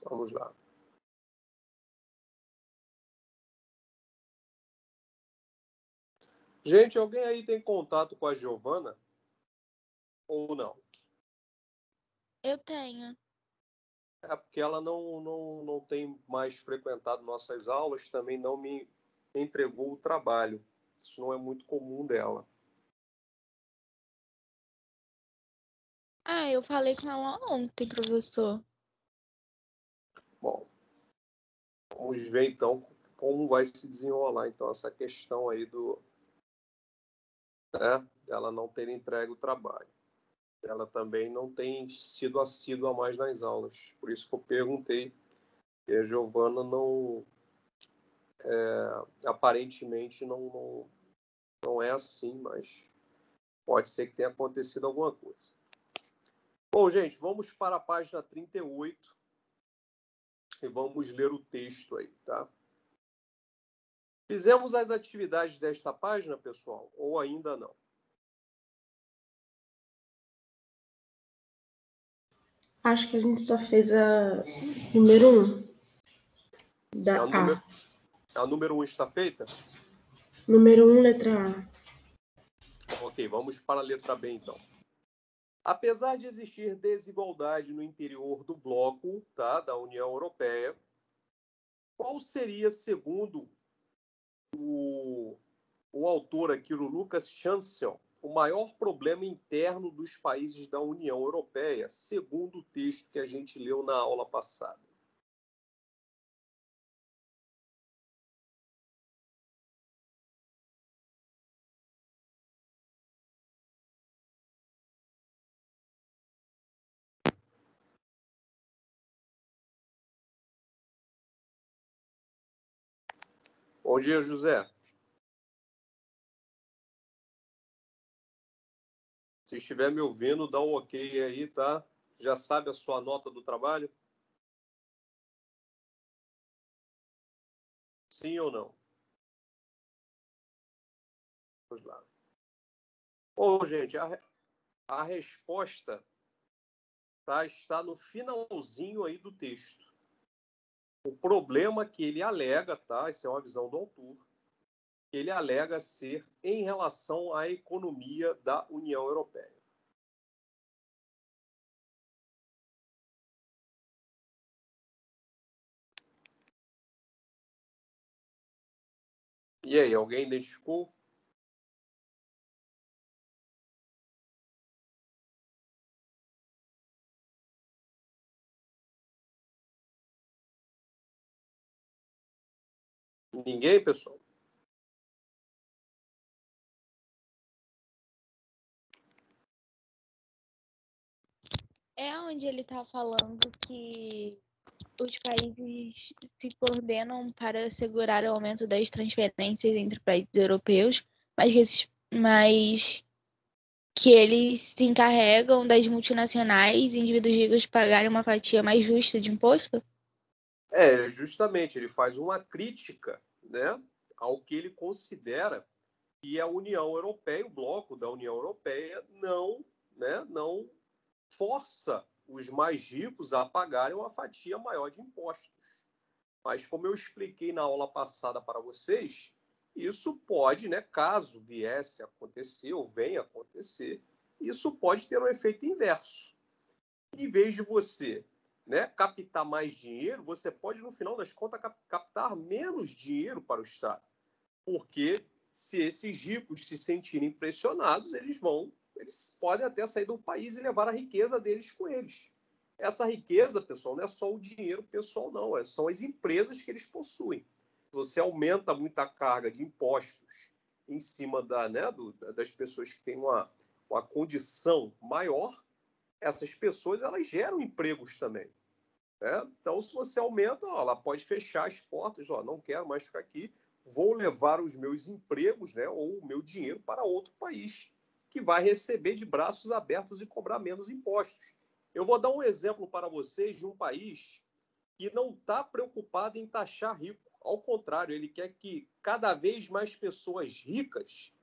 Vamos lá. Gente, alguém aí tem contato com a Giovana? Ou não? Eu tenho. É porque ela não tem mais frequentado nossas aulas, também não me entregou o trabalho. Isso não é muito comum dela. Eu falei com ela ontem, professor. Bom, vamos ver então como vai se desenrolar então essa questão aí dela não ter entregue o trabalho. Ela também não tem sido assídua mais nas aulas. Por isso que eu perguntei. E a Giovana aparentemente não é assim, mas pode ser que tenha acontecido alguma coisa. Bom, gente, vamos para a página 38 e vamos ler o texto aí, tá? Fizemos as atividades desta página, pessoal, ou ainda não? Acho que a gente só fez a número 1 da A. A número 1 está feita? Número 1, letra A. Ok, vamos para a letra B, então. Apesar de existir desigualdade no interior do bloco, tá, da União Europeia, qual seria, segundo o autor aqui, o Lucas Chancel, o maior problema interno dos países da União Europeia, segundo o texto que a gente leu na aula passada? Bom dia, José. Se estiver me ouvindo, dá um ok aí, tá? Já sabe a sua nota do trabalho? Sim ou não? Vamos lá. Bom, gente, a resposta está no finalzinho aí do texto. O problema que ele alega, tá? Essa é uma visão do autor, ele alega ser em relação à economia da União Europeia. E aí, alguém identificou? Ninguém, pessoal? É onde ele está falando que os países se coordenam para assegurar o aumento das transferências entre países europeus, mas que eles se encarregam das multinacionais e indivíduos ricos pagarem uma fatia mais justa de imposto? Justamente, ele faz uma crítica, né, ao que ele considera que a União Europeia, o bloco da União Europeia, não força os mais ricos a pagarem uma fatia maior de impostos. Mas, como eu expliquei na aula passada para vocês, isso pode, né, caso viesse a acontecer ou venha a acontecer, isso pode ter um efeito inverso. Em vez de você, né, captar mais dinheiro, você pode, no final das contas, captar menos dinheiro para o Estado. Porque se esses ricos se sentirem pressionados, eles podem até sair do país e levar a riqueza deles com eles. Essa riqueza, pessoal, não é só o dinheiro pessoal, não. São as empresas que eles possuem. Se você aumenta muito a carga de impostos em cima das pessoas que têm uma condição maior, essas pessoas elas geram empregos também. Né? Então, se você aumenta, ela pode fechar as portas, não quero mais ficar aqui, vou levar os meus empregos, né, ou o meu dinheiro para outro país, que vai receber de braços abertos e cobrar menos impostos. Eu vou dar um exemplo para vocês de um país que não está preocupado em taxar rico. Ao contrário, ele quer que cada vez mais pessoas ricas,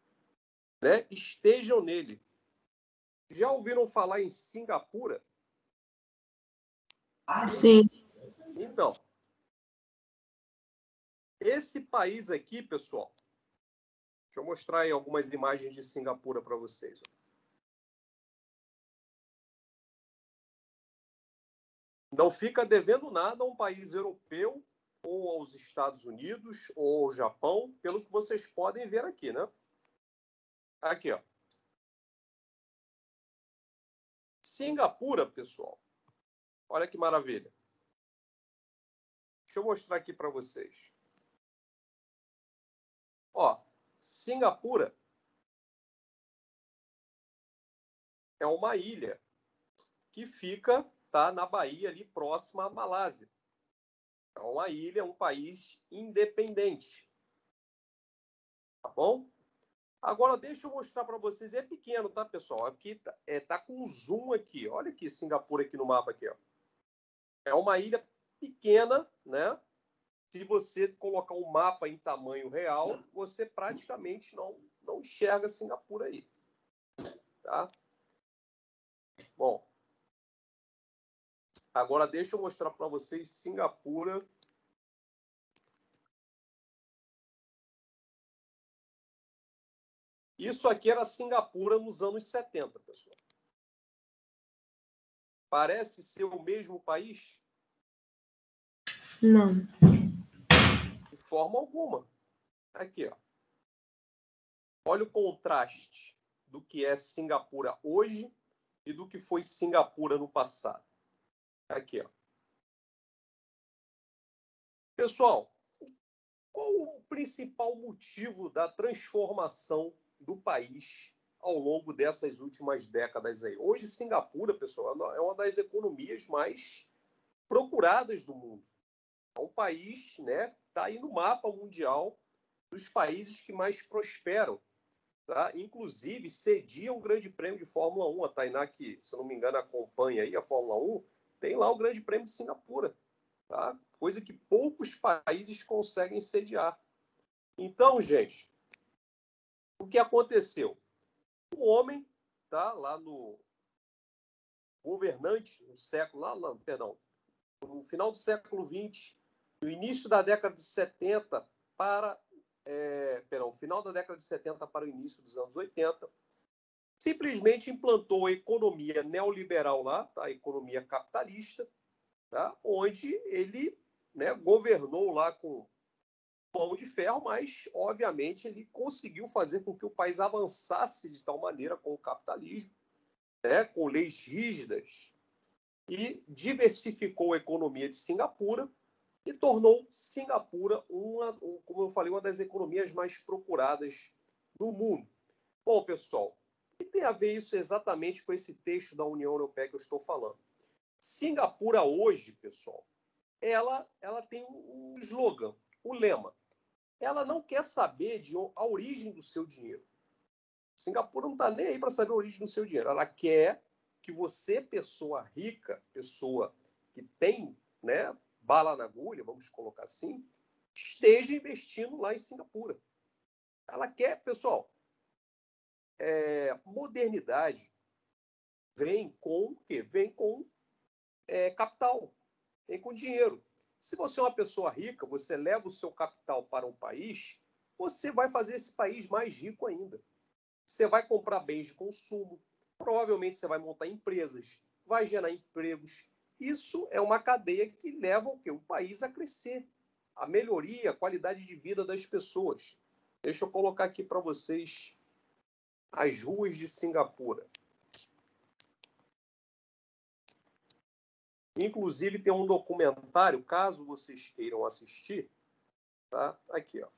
né, estejam nele. Já ouviram falar em Singapura? Sim. Então, esse país aqui, pessoal, deixa eu mostrar aí algumas imagens de Singapura para vocês. Não fica devendo nada a um país europeu, ou aos Estados Unidos, ou ao Japão, pelo que vocês podem ver aqui, né? Aqui, ó. Singapura, pessoal. Olha que maravilha. Deixa eu mostrar aqui para vocês. Ó, Singapura é uma ilha que fica, tá, na Bahia, ali próxima à Malásia. É uma ilha, um país independente. Tá bom? Agora, deixa eu mostrar para vocês. É pequeno, tá, pessoal? Aqui tá com zoom aqui. Olha aqui, Singapura aqui no mapa. Aqui, ó. É uma ilha pequena, né? Se você colocar um mapa em tamanho real, você praticamente não enxerga Singapura aí. Tá? Bom, agora deixa eu mostrar para vocês Singapura. Isso aqui era Singapura nos anos 70, pessoal. Parece ser o mesmo país? Não. De forma alguma. Aqui, ó. Olha o contraste do que é Singapura hoje e do que foi Singapura no passado. Aqui, ó. Pessoal, qual o principal motivo da transformação do país ao longo dessas últimas décadas aí? Hoje, Singapura, pessoal, é uma das economias mais procuradas do mundo. É um país, né, que está aí no mapa mundial dos países que mais prosperam. Tá? Inclusive, cedia um grande prêmio de Fórmula 1. A Tainá, que, se eu não me engano, acompanha aí a Fórmula 1, tem lá o grande prêmio de Singapura. Tá? Coisa que poucos países conseguem sediar. Então, gente, o que aconteceu? O homem, tá, lá no governante, no século, no final do século XX, no início da década de 70 para final da década de 70 para o início dos anos 80, simplesmente implantou a economia neoliberal lá, tá? A economia capitalista, tá? Onde ele, né, governou lá com mão de ferro, mas, obviamente, ele conseguiu fazer com que o país avançasse de tal maneira com o capitalismo, né, com leis rígidas, e diversificou a economia de Singapura e tornou Singapura, como eu falei, uma das economias mais procuradas do mundo. Bom, pessoal, o que tem a ver isso exatamente com esse texto da União Europeia que eu estou falando? Singapura hoje, pessoal, ela tem um slogan, um lema. Ela não quer saber a origem do seu dinheiro. Singapura não está nem aí para saber a origem do seu dinheiro. Ela quer que você, pessoa rica, pessoa que tem, né, bala na agulha, vamos colocar assim, esteja investindo lá em Singapura. Ela quer, pessoal, modernidade vem com o quê? Vem com capital, vem com dinheiro. Se você é uma pessoa rica, você leva o seu capital para um país, você vai fazer esse país mais rico ainda. Você vai comprar bens de consumo, provavelmente você vai montar empresas, vai gerar empregos. Isso é uma cadeia que leva o país a crescer, a melhoria, a qualidade de vida das pessoas. Deixa eu colocar aqui para vocês as ruas de Singapura. Inclusive, tem um documentário, caso vocês queiram assistir, tá? Aqui, ó.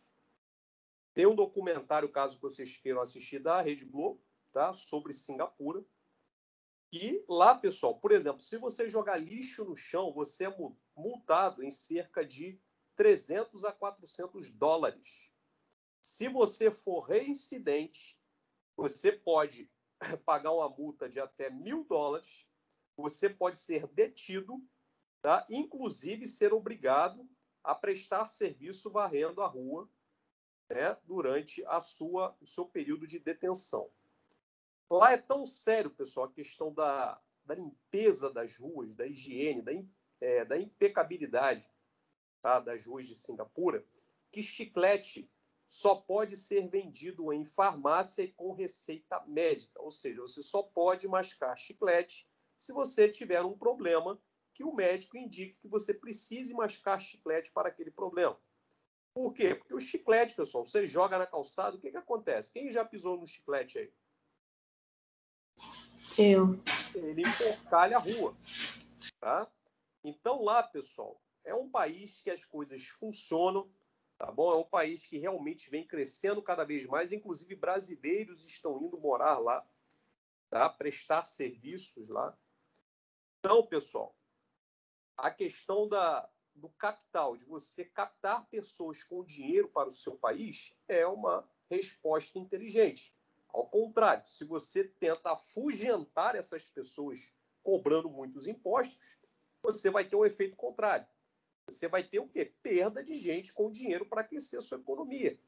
Tem um documentário, caso vocês queiram assistir, da Rede Globo, tá? Sobre Singapura. E lá, pessoal, por exemplo, se você jogar lixo no chão, você é multado em cerca de 300 a 400 dólares. Se você for reincidente, você pode pagar uma multa de até $1.000, você pode ser detido, tá? Inclusive ser obrigado a prestar serviço varrendo a rua, né, durante o seu período de detenção. Lá é tão sério, pessoal, a questão da limpeza das ruas, da higiene, da impecabilidade, tá, das ruas de Singapura, que chiclete só pode ser vendido em farmácia e com receita médica. Ou seja, você só pode mascar chiclete se você tiver um problema que o médico indique que você precise mascar chiclete para aquele problema. Por quê? Porque o chiclete, pessoal, você joga na calçada, o que acontece? Quem já pisou no chiclete aí? Eu. Ele emporcalha a rua, tá? Então lá, pessoal, é um país que as coisas funcionam, tá bom? É um país que realmente vem crescendo cada vez mais, inclusive brasileiros estão indo morar lá, tá? Prestar serviços lá. Então, pessoal, a questão do capital, de você captar pessoas com dinheiro para o seu país, é uma resposta inteligente. Ao contrário, se você tenta afugentar essas pessoas cobrando muitos impostos, você vai ter o efeito contrário. Você vai ter o quê? Perda de gente com dinheiro para aquecer a sua economia.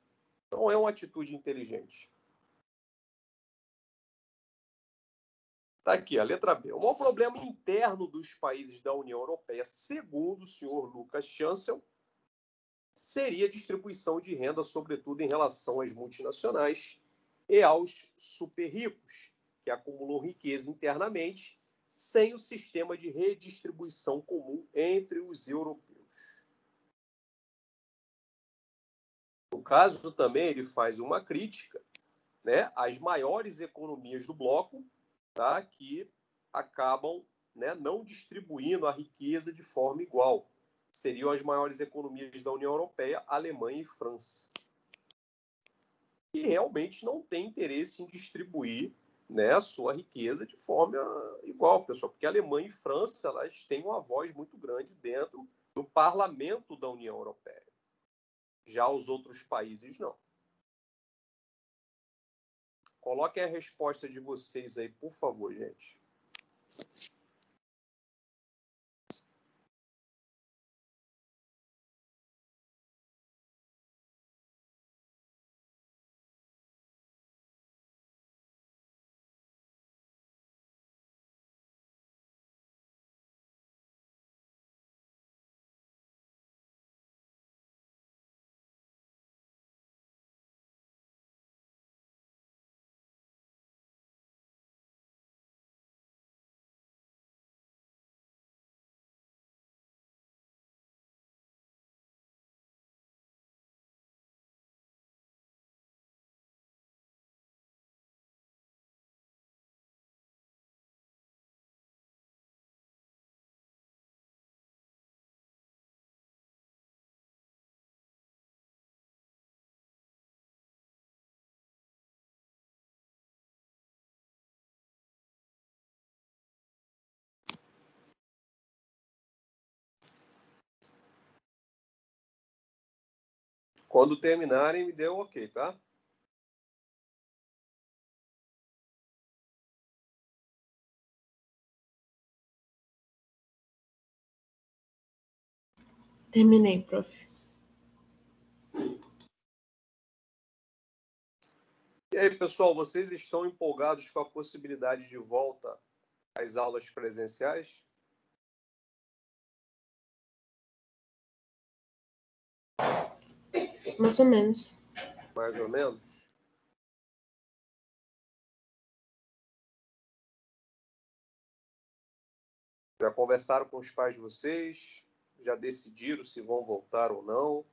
Então, é uma atitude inteligente. Está aqui, a letra B. O maior problema interno dos países da União Europeia, segundo o senhor Lucas Chancel, seria a distribuição de renda, sobretudo em relação às multinacionais e aos super ricos, que acumulam riqueza internamente, sem o sistema de redistribuição comum entre os europeus. No caso, também, ele faz uma crítica, né, às maiores economias do bloco, tá, que acabam, né, não distribuindo a riqueza de forma igual. Seriam as maiores economias da União Europeia, Alemanha e França. E realmente não tem interesse em distribuir, né, a sua riqueza de forma igual, pessoal, porque a Alemanha e França, elas têm uma voz muito grande dentro do parlamento da União Europeia. Já os outros países, não. Coloquem a resposta de vocês aí, por favor, gente. Quando terminarem, me dê um ok, tá? Terminei, prof. E aí, pessoal, vocês estão empolgados com a possibilidade de volta às aulas presenciais? Mais ou menos. Mais ou menos? Já conversaram com os pais de vocês? Já decidiram se vão voltar ou não?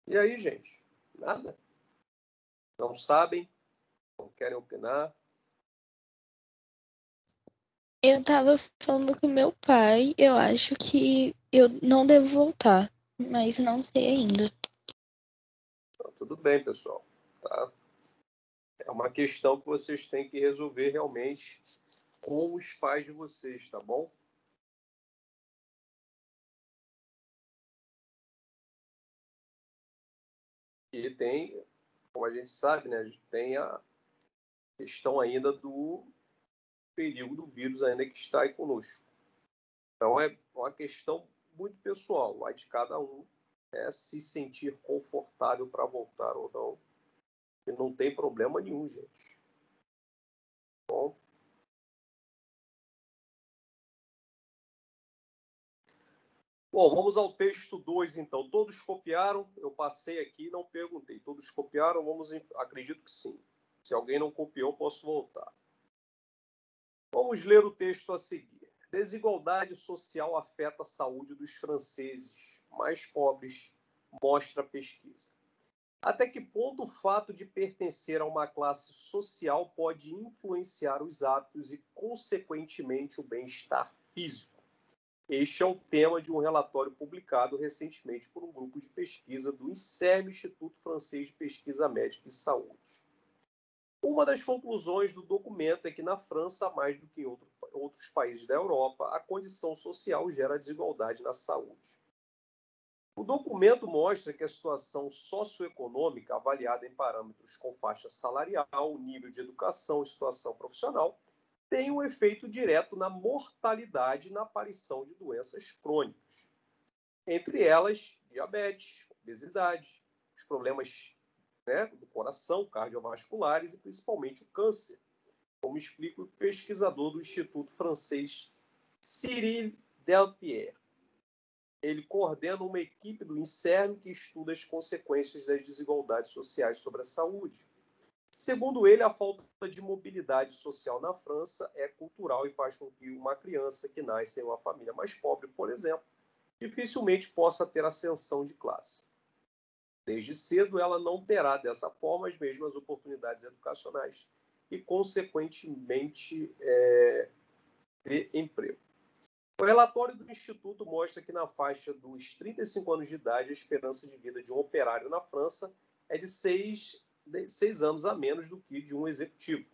E aí, gente? Nada? Não sabem? Não querem opinar? Eu tava falando com meu pai, eu acho que eu não devo voltar, mas não sei ainda. Então, tudo bem, pessoal. Tá? É uma questão que vocês têm que resolver realmente com os pais de vocês, tá bom? E tem, como a gente sabe, né, a gente tem a questão ainda do perigo do vírus ainda que está aí conosco. Então é uma questão muito pessoal, vai de cada um, né, se sentir confortável para voltar ou não E não tem problema nenhum, gente. Bom. Bom, vamos ao texto 2, então. Todos copiaram? Eu passei aqui e não perguntei. Todos copiaram? Acredito que sim. Se alguém não copiou, posso voltar. Vamos ler o texto a seguir. Desigualdade social afeta a saúde dos franceses mais pobres, mostra a pesquisa. Até que ponto o fato de pertencer a uma classe social pode influenciar os hábitos e, consequentemente, o bem-estar físico? Este é o tema de um relatório publicado recentemente por um grupo de pesquisa do INSERM, Instituto Francês de Pesquisa Médica e Saúde. Uma das conclusões do documento é que na França, mais do que em outros países da Europa, a condição social gera desigualdade na saúde. O documento mostra que a situação socioeconômica, avaliada em parâmetros com faixa salarial, nível de educação e situação profissional, tem um efeito direto na mortalidade e na aparição de doenças crônicas. Entre elas, diabetes, obesidade, os problemas do coração, cardiovasculares e principalmente o câncer, como explica o pesquisador do Instituto Francês Cyril Delpierre. Ele coordena uma equipe do INSERM que estuda as consequências das desigualdades sociais sobre a saúde. Segundo ele, a falta de mobilidade social na França é cultural e faz com que uma criança que nasce em uma família mais pobre, por exemplo, dificilmente possa ter ascensão de classe. Desde cedo, ela não terá dessa forma as mesmas oportunidades educacionais e, consequentemente, de emprego. O relatório do Instituto mostra que na faixa dos 35 anos de idade, a esperança de vida de um operário na França é de 6 anos a menos do que de um executivo.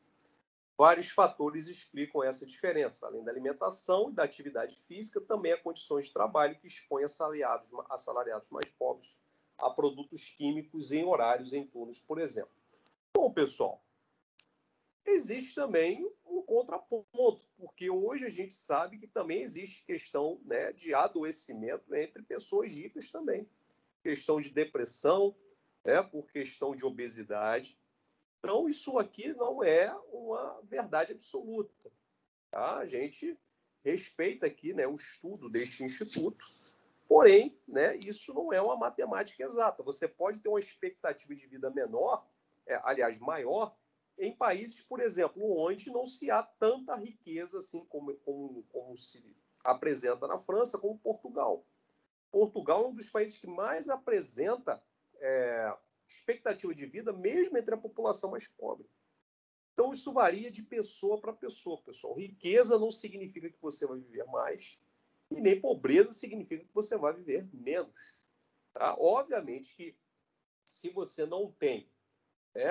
Vários fatores explicam essa diferença. Além da alimentação e da atividade física, também há condições de trabalho que expõem assalariados mais pobres a produtos químicos em horários em turnos, por exemplo. Bom, pessoal, existe também um contraponto, porque hoje a gente sabe que também existe questão de adoecimento entre pessoas ricas também. Questão de depressão, por questão de obesidade. Então, isso aqui não é uma verdade absoluta. Tá? A gente respeita aqui o estudo deste instituto, porém, isso não é uma matemática exata. Você pode ter uma expectativa de vida menor, aliás, maior, em países, por exemplo, onde não se há tanta riqueza assim como se apresenta na França, como Portugal. Portugal é um dos países que mais apresenta expectativa de vida, mesmo entre a população mais pobre. Então, isso varia de pessoa para pessoa, pessoal. Riqueza não significa que você vai viver mais, e nem pobreza significa que você vai viver menos. Tá? Obviamente que, se você não tem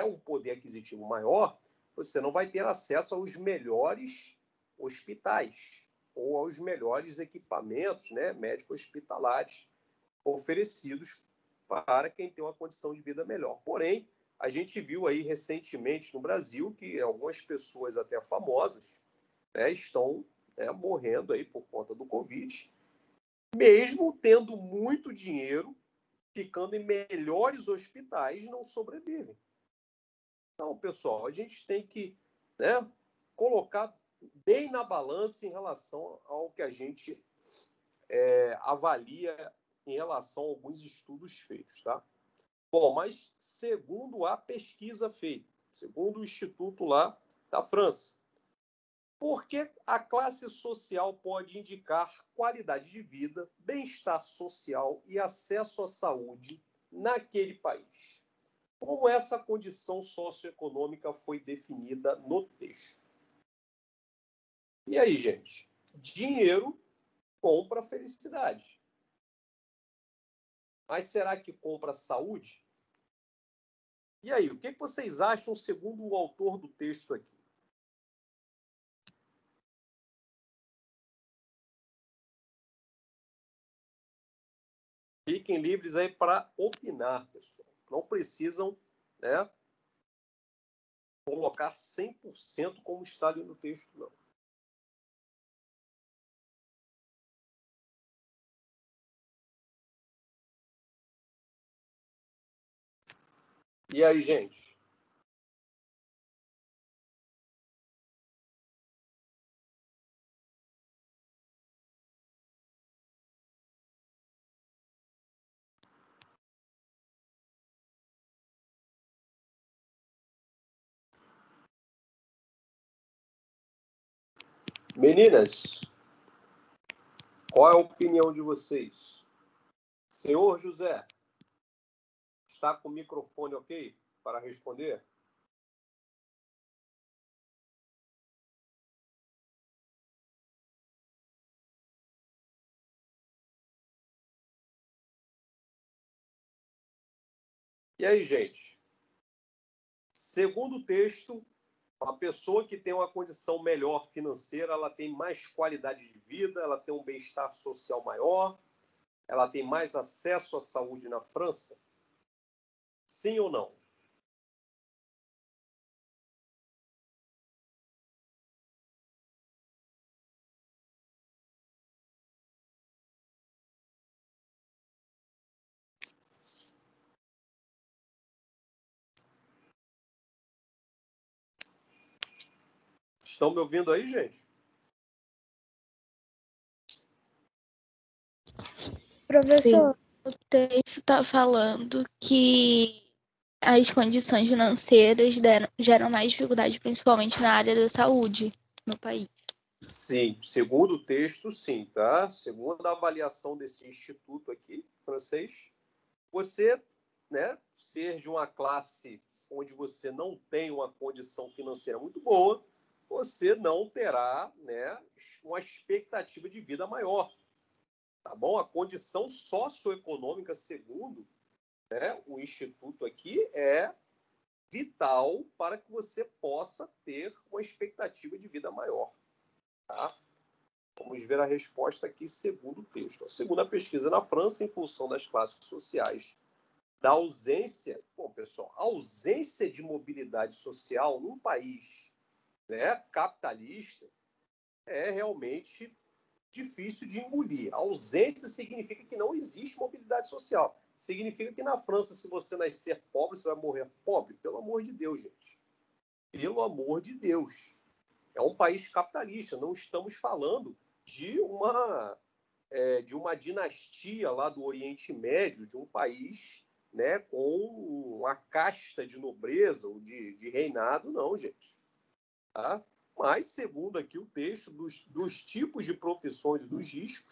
um poder aquisitivo maior, você não vai ter acesso aos melhores hospitais ou aos melhores equipamentos médico-hospitalares oferecidos para quem tem uma condição de vida melhor. Porém, a gente viu aí recentemente no Brasil que algumas pessoas até famosas estão morrendo aí por conta do Covid, mesmo tendo muito dinheiro, ficando em melhores hospitais, não sobrevivem. Então, pessoal, a gente tem que colocar bem na balança em relação ao que a gente avalia em relação a alguns estudos feitos, tá? Bom, mas segundo a pesquisa feita, segundo o Instituto lá da França, por que a classe social pode indicar qualidade de vida, bem-estar social e acesso à saúde naquele país? Como essa condição socioeconômica foi definida no texto? E aí, gente? Dinheiro compra felicidade. Mas será que compra saúde? E aí, o que vocês acham segundo o autor do texto aqui? Fiquem livres aí para opinar, pessoal. Não precisam colocar 100% como está ali no texto, não. E aí, gente? Meninas, qual é a opinião de vocês? Senhor José, está com o microfone ok para responder? E aí, gente? Segundo o texto, uma pessoa que tem uma condição melhor financeira, ela tem mais qualidade de vida, ela tem um bem-estar social maior, ela tem mais acesso à saúde na França? Sim ou não? Estão me ouvindo aí, gente? Professor, o texto está falando que as condições financeiras geram mais dificuldade, principalmente na área da saúde no país. Sim, segundo o texto, sim, tá? Segundo a avaliação desse instituto aqui, francês, você, né, ser de uma classe onde você não tem uma condição financeira muito boa, você não terá, né, uma expectativa de vida maior, tá bom? A condição socioeconômica, segundo, né, o instituto aqui, é vital para que você possa ter uma expectativa de vida maior, tá? Vamos ver a resposta aqui segundo o texto. Segundo a pesquisa na França, em função das classes sociais, da ausência, bom, pessoal, a ausência de mobilidade social num país, né, capitalista é realmente difícil de engolir. A ausência significa que não existe mobilidade social. Significa que na França, se você nascer pobre, você vai morrer pobre. Pelo amor de Deus, gente. Pelo amor de Deus. É um país capitalista. Não estamos falando de uma dinastia lá do Oriente Médio, de um país, né, com uma casta de nobreza ou de reinado, não, gente. Tá? Mas, segundo aqui o texto, dos tipos de profissões e dos riscos,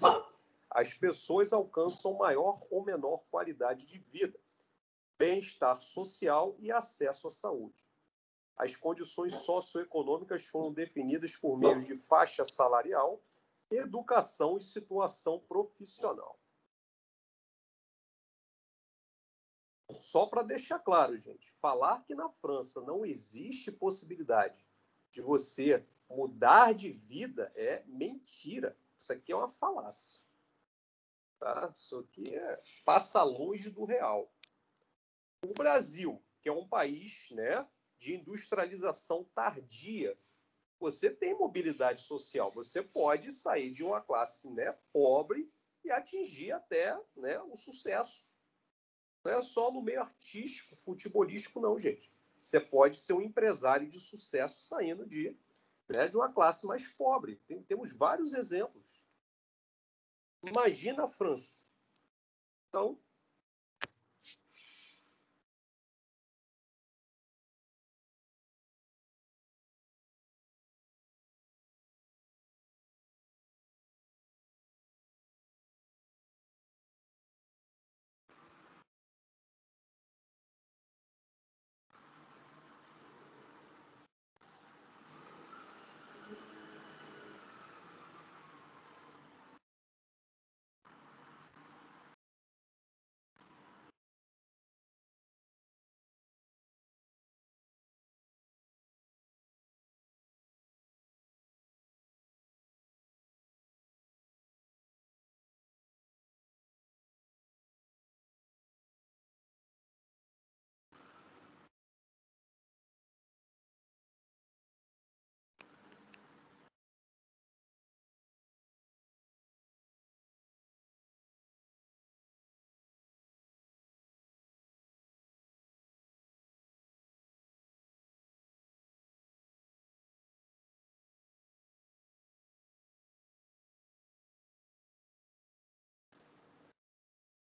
as pessoas alcançam maior ou menor qualidade de vida, bem-estar social e acesso à saúde. As condições socioeconômicas foram definidas por meio de faixa salarial, educação e situação profissional. Só para deixar claro, gente, falar que na França não existe possibilidade de você mudar de vida é mentira. Isso aqui é uma falácia. Tá? Isso aqui passa longe do real. O Brasil, que é um país, né, de industrialização tardia, você tem mobilidade social, você pode sair de uma classe, né, pobre e atingir até, né, um sucesso. Não é só no meio artístico, futebolístico, não, gente. Você pode ser um empresário de sucesso saindo de uma classe mais pobre. Temos vários exemplos. Imagina a França. Então,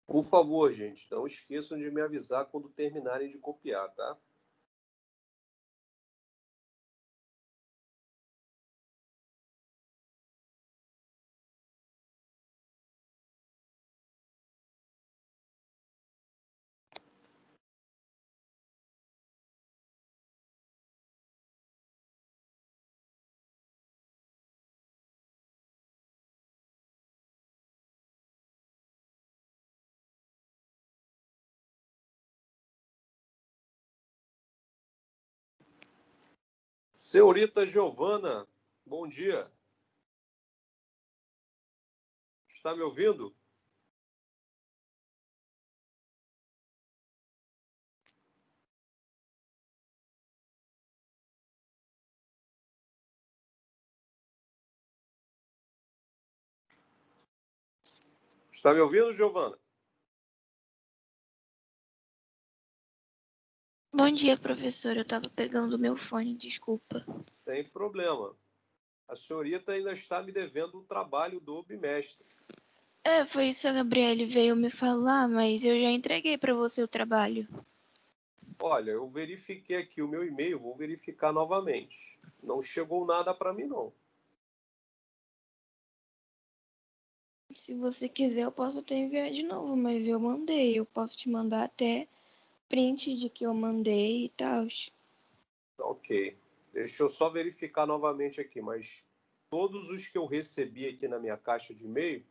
por favor, gente, não esqueçam de me avisar quando terminarem de copiar, tá? Senhorita Giovana, bom dia. Está me ouvindo? Está me ouvindo, Giovana? Bom dia, professor. Eu estava pegando o meu fone, desculpa. Tem problema. A senhorita ainda está me devendo o trabalho do bimestre. Foi isso que a Gabriele veio me falar, mas eu já entreguei para você o trabalho. Olha, eu verifiquei aqui o meu e-mail, vou verificar novamente. Não chegou nada para mim, não. Se você quiser, eu posso até enviar de novo, mas eu mandei. Eu posso te mandar até print de que eu mandei e tal. Ok. Deixa eu só verificar novamente aqui, mas todos os que eu recebi aqui na minha caixa de e-mail,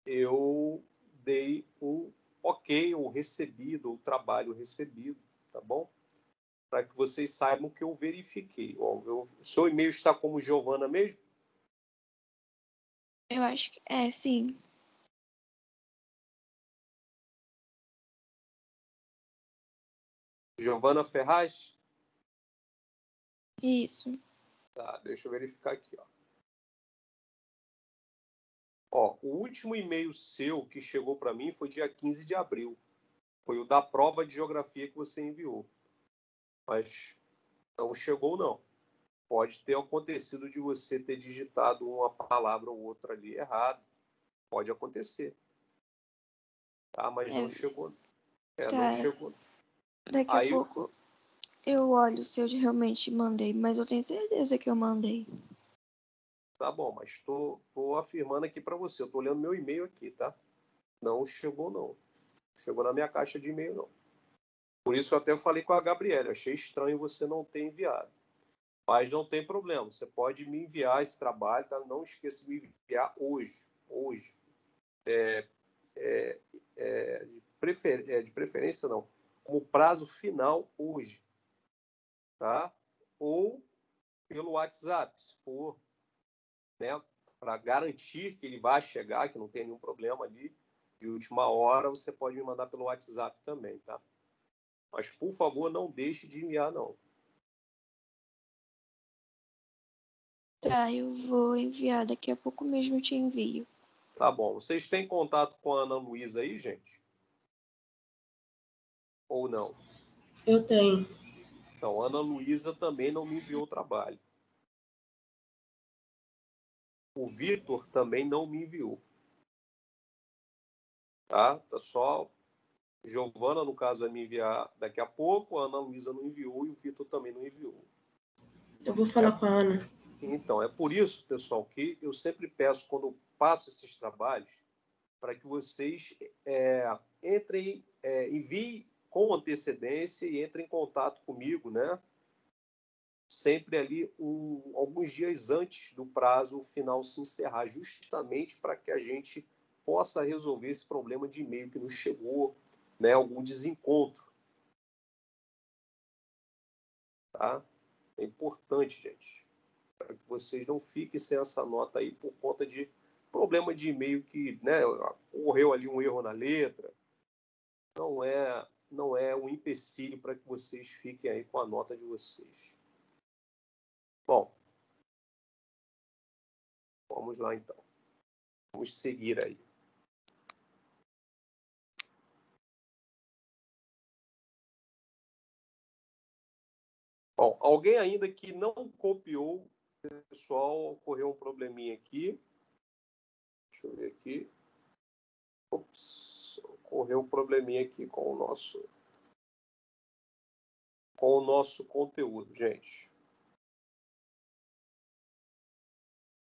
eu dei um ok, ou recebido, ou trabalho recebido, tá bom? Para que vocês saibam que eu verifiquei. O seu e-mail está como Giovana mesmo? Eu acho que é, sim. Giovana Ferraz? Isso. Tá, deixa eu verificar aqui, ó. Ó, o último e-mail seu que chegou para mim foi dia 15 de abril. Foi o da prova de geografia que você enviou. Mas não chegou, não. Pode ter acontecido de você ter digitado uma palavra ou outra ali errado. Pode acontecer. Tá? Mas não chegou. Não Tá. chegou. Daqui a Aí, pouco eu olho se eu realmente mandei, mas eu tenho certeza que eu mandei. tá bom, mas tô afirmando aqui para você. Eu tô olhando meu e-mail aqui, tá? Não chegou, não. Chegou na minha caixa de e-mail, não. Por isso eu até falei com a Gabriela. Achei estranho você não ter enviado. Mas não tem problema. Você pode me enviar esse trabalho, tá? Não esqueça de me enviar hoje. Hoje. De preferência, não. Como prazo final, hoje. Tá? Ou pelo WhatsApp, se for, né? Para garantir que ele vai chegar, que não tem nenhum problema ali de última hora, você pode me mandar pelo WhatsApp também, tá? Mas, por favor, não deixe de enviar, não. Tá, eu vou enviar. Daqui a pouco mesmo eu te envio. Tá bom. Vocês têm contato com a Ana Luísa aí, gente? Ou não? Eu tenho. Então, a Ana Luísa também não me enviou o trabalho. O Vitor também não me enviou. Tá só Giovana, no caso, vai me enviar daqui a pouco, a Ana Luísa não enviou e o Vitor também não enviou. Eu vou falar com a Ana. Então, é por isso, pessoal, que eu sempre peço, quando eu passo esses trabalhos, para que vocês enviem com antecedência e entrem em contato comigo, né? Sempre ali alguns dias antes do prazo final se encerrar, justamente para que a gente possa resolver esse problema de e-mail que nos chegou, né? Algum desencontro, tá? É importante, gente, para que vocês não fiquem sem essa nota aí por conta de problema de e-mail que, né, ocorreu ali um erro na letra. Não é um empecilho para que vocês fiquem aí com a nota de vocês. Bom, vamos lá então. Vamos seguir aí. Bom, alguém ainda que não copiou, pessoal, ocorreu um probleminha aqui. Deixa eu ver aqui. Ops, ocorreu um probleminha aqui com o nosso conteúdo, gente.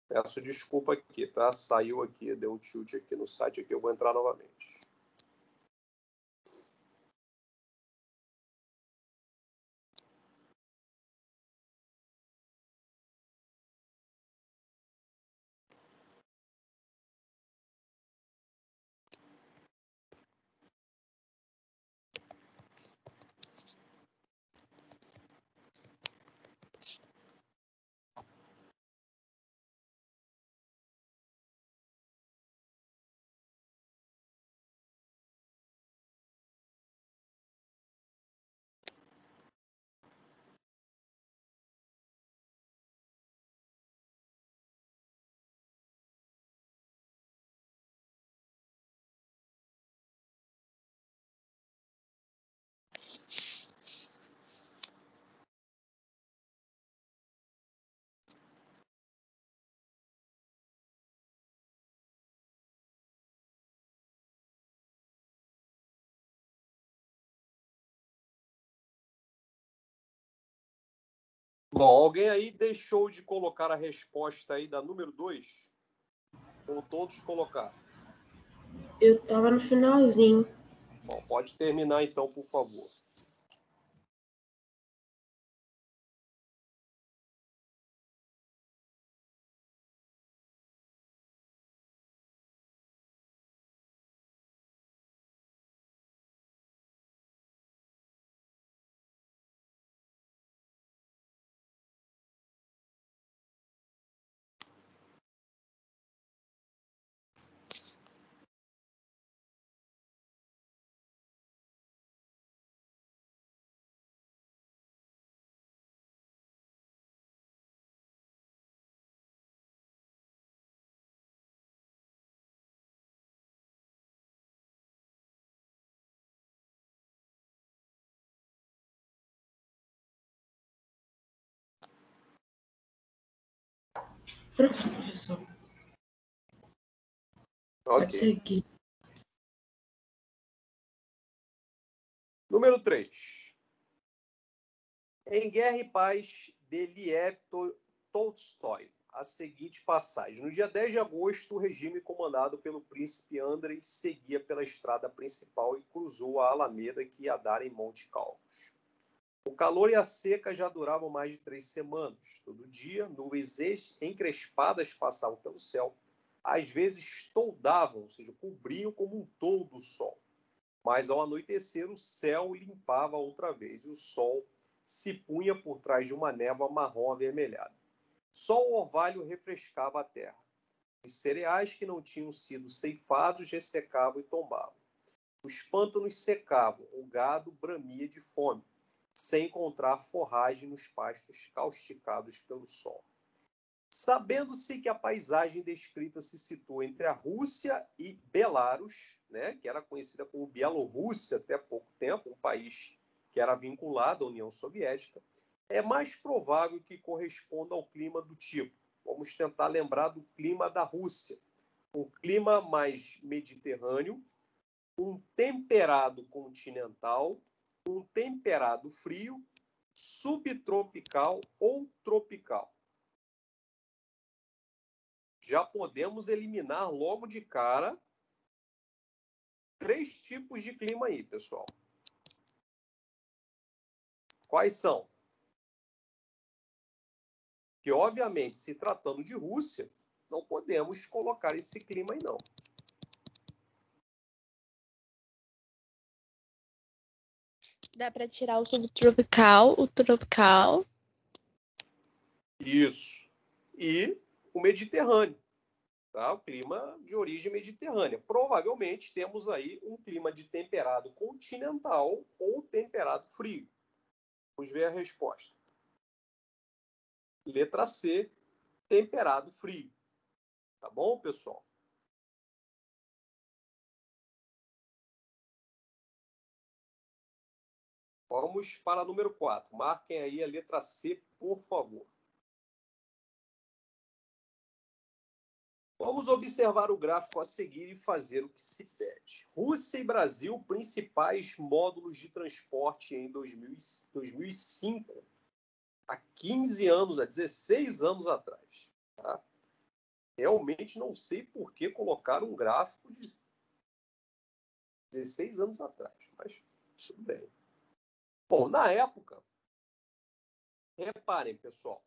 Peço desculpa aqui, tá? Saiu aqui, deu um tilt aqui no site aqui, eu vou entrar novamente. Bom, alguém aí deixou de colocar a resposta aí da número 2? Ou todos colocaram? Eu tava no finalzinho. Bom, pode terminar então, por favor. Pronto, professor. Pode Ok. seguir. Número 3. Em Guerra e Paz, de Liev Tolstói, a seguinte passagem. No dia 10 de agosto, o regime comandado pelo príncipe Andrei seguia pela estrada principal e cruzou a Alameda que ia dar em Monte Calvos. O calor e a seca já duravam mais de 3 semanas. Todo dia, nuvens encrespadas passavam pelo céu. Às vezes toldavam, ou seja, cobriam como um toldo o sol. Mas ao anoitecer, o céu limpava outra vez e o sol se punha por trás de uma névoa marrom avermelhada. Só o orvalho refrescava a terra. Os cereais que não tinham sido ceifados ressecavam e tombavam. Os pântanos secavam, o gado bramia de fome, sem encontrar forragem nos pastos causticados pelo sol. Sabendo-se que a paisagem descrita se situa entre a Rússia e Belarus, né, que era conhecida como Bielorrússia até pouco tempo, um país que era vinculado à União Soviética, é mais provável que corresponda ao clima do tipo. Vamos tentar lembrar do clima da Rússia. Um clima mais mediterrâneo, um temperado continental, um temperado frio, subtropical ou tropical. Já podemos eliminar logo de cara 3 tipos de clima aí, pessoal. Quais são? Que, obviamente, se tratando de Rússia, não podemos colocar esse clima aí, não. Dá para tirar o subtropical, o tropical. Isso. E o Mediterrâneo. Tá? O clima de origem mediterrânea. Provavelmente temos aí um clima de temperado continental ou temperado frio. Vamos ver a resposta. Letra C, temperado frio. Tá bom, pessoal? Vamos para a número 4. Marquem aí a letra C, por favor. Vamos observar o gráfico a seguir e fazer o que se pede. Rússia e Brasil, principais módulos de transporte em 2005. Há 15 anos, há 16 anos atrás. Tá? Realmente não sei por que colocaram um gráfico de 16 anos atrás, mas tudo bem. Bom, na época, reparem, pessoal,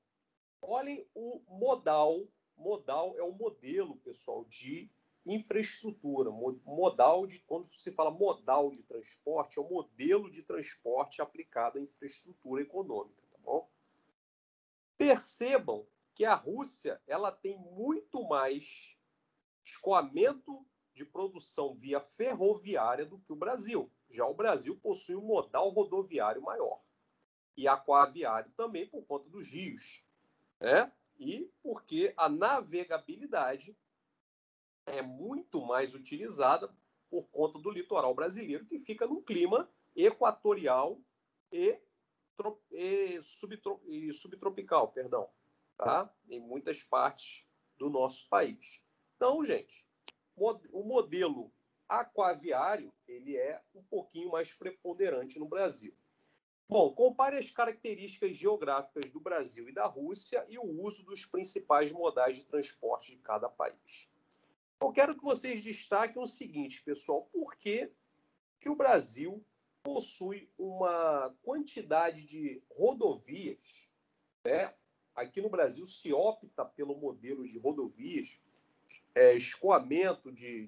olhem o modal. Modal é o modelo, pessoal, de infraestrutura. Modal de, quando se fala modal de transporte, é o modelo de transporte aplicado à infraestrutura econômica, tá bom? Percebam que a Rússia ela tem muito mais escoamento de produção via ferroviária do que o Brasil. Já o Brasil possui um modal rodoviário maior. E aquaviário também por conta dos rios, né? E porque a navegabilidade é muito mais utilizada por conta do litoral brasileiro, que fica num clima equatorial e subtropical, perdão, tá? Em muitas partes do nosso país. Então, gente, o modelo aquaviário ele é um pouquinho mais preponderante no Brasil. Bom, compare as características geográficas do Brasil e da Rússia e o uso dos principais modais de transporte de cada país. Eu quero que vocês destaquem o seguinte, pessoal: por que o Brasil possui uma quantidade de rodovias, né? Aqui no Brasil se opta pelo modelo de rodovias, escoamento de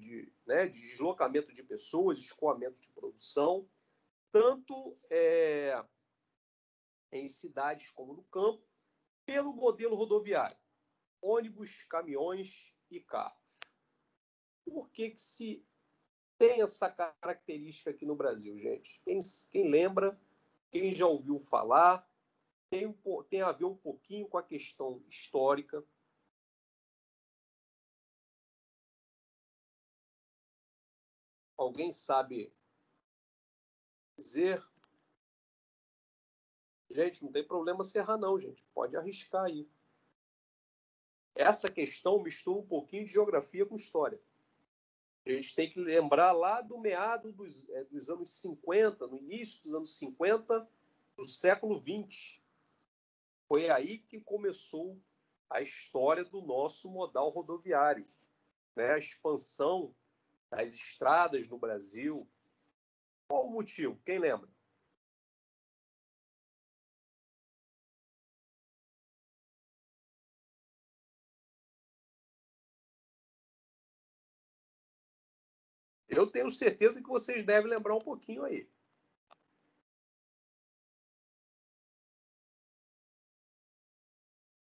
deslocamento de pessoas, escoamento de produção, tanto em cidades como no campo, pelo modelo rodoviário, ônibus, caminhões e carros. Por que se tem essa característica aqui no Brasil, gente? Quem lembra, quem já ouviu falar, tem a ver um pouquinho com a questão histórica. Alguém sabe dizer? Gente, não tem problema se errar não, gente. Pode arriscar aí. Essa questão mistura um pouquinho de geografia com história. A gente tem que lembrar lá do meado dos anos 50, no início dos anos 50, do século 20. Foi aí que começou a história do nosso modal rodoviário, né? A expansão das estradas no Brasil. Qual o motivo? Quem lembra? Eu tenho certeza que vocês devem lembrar um pouquinho aí.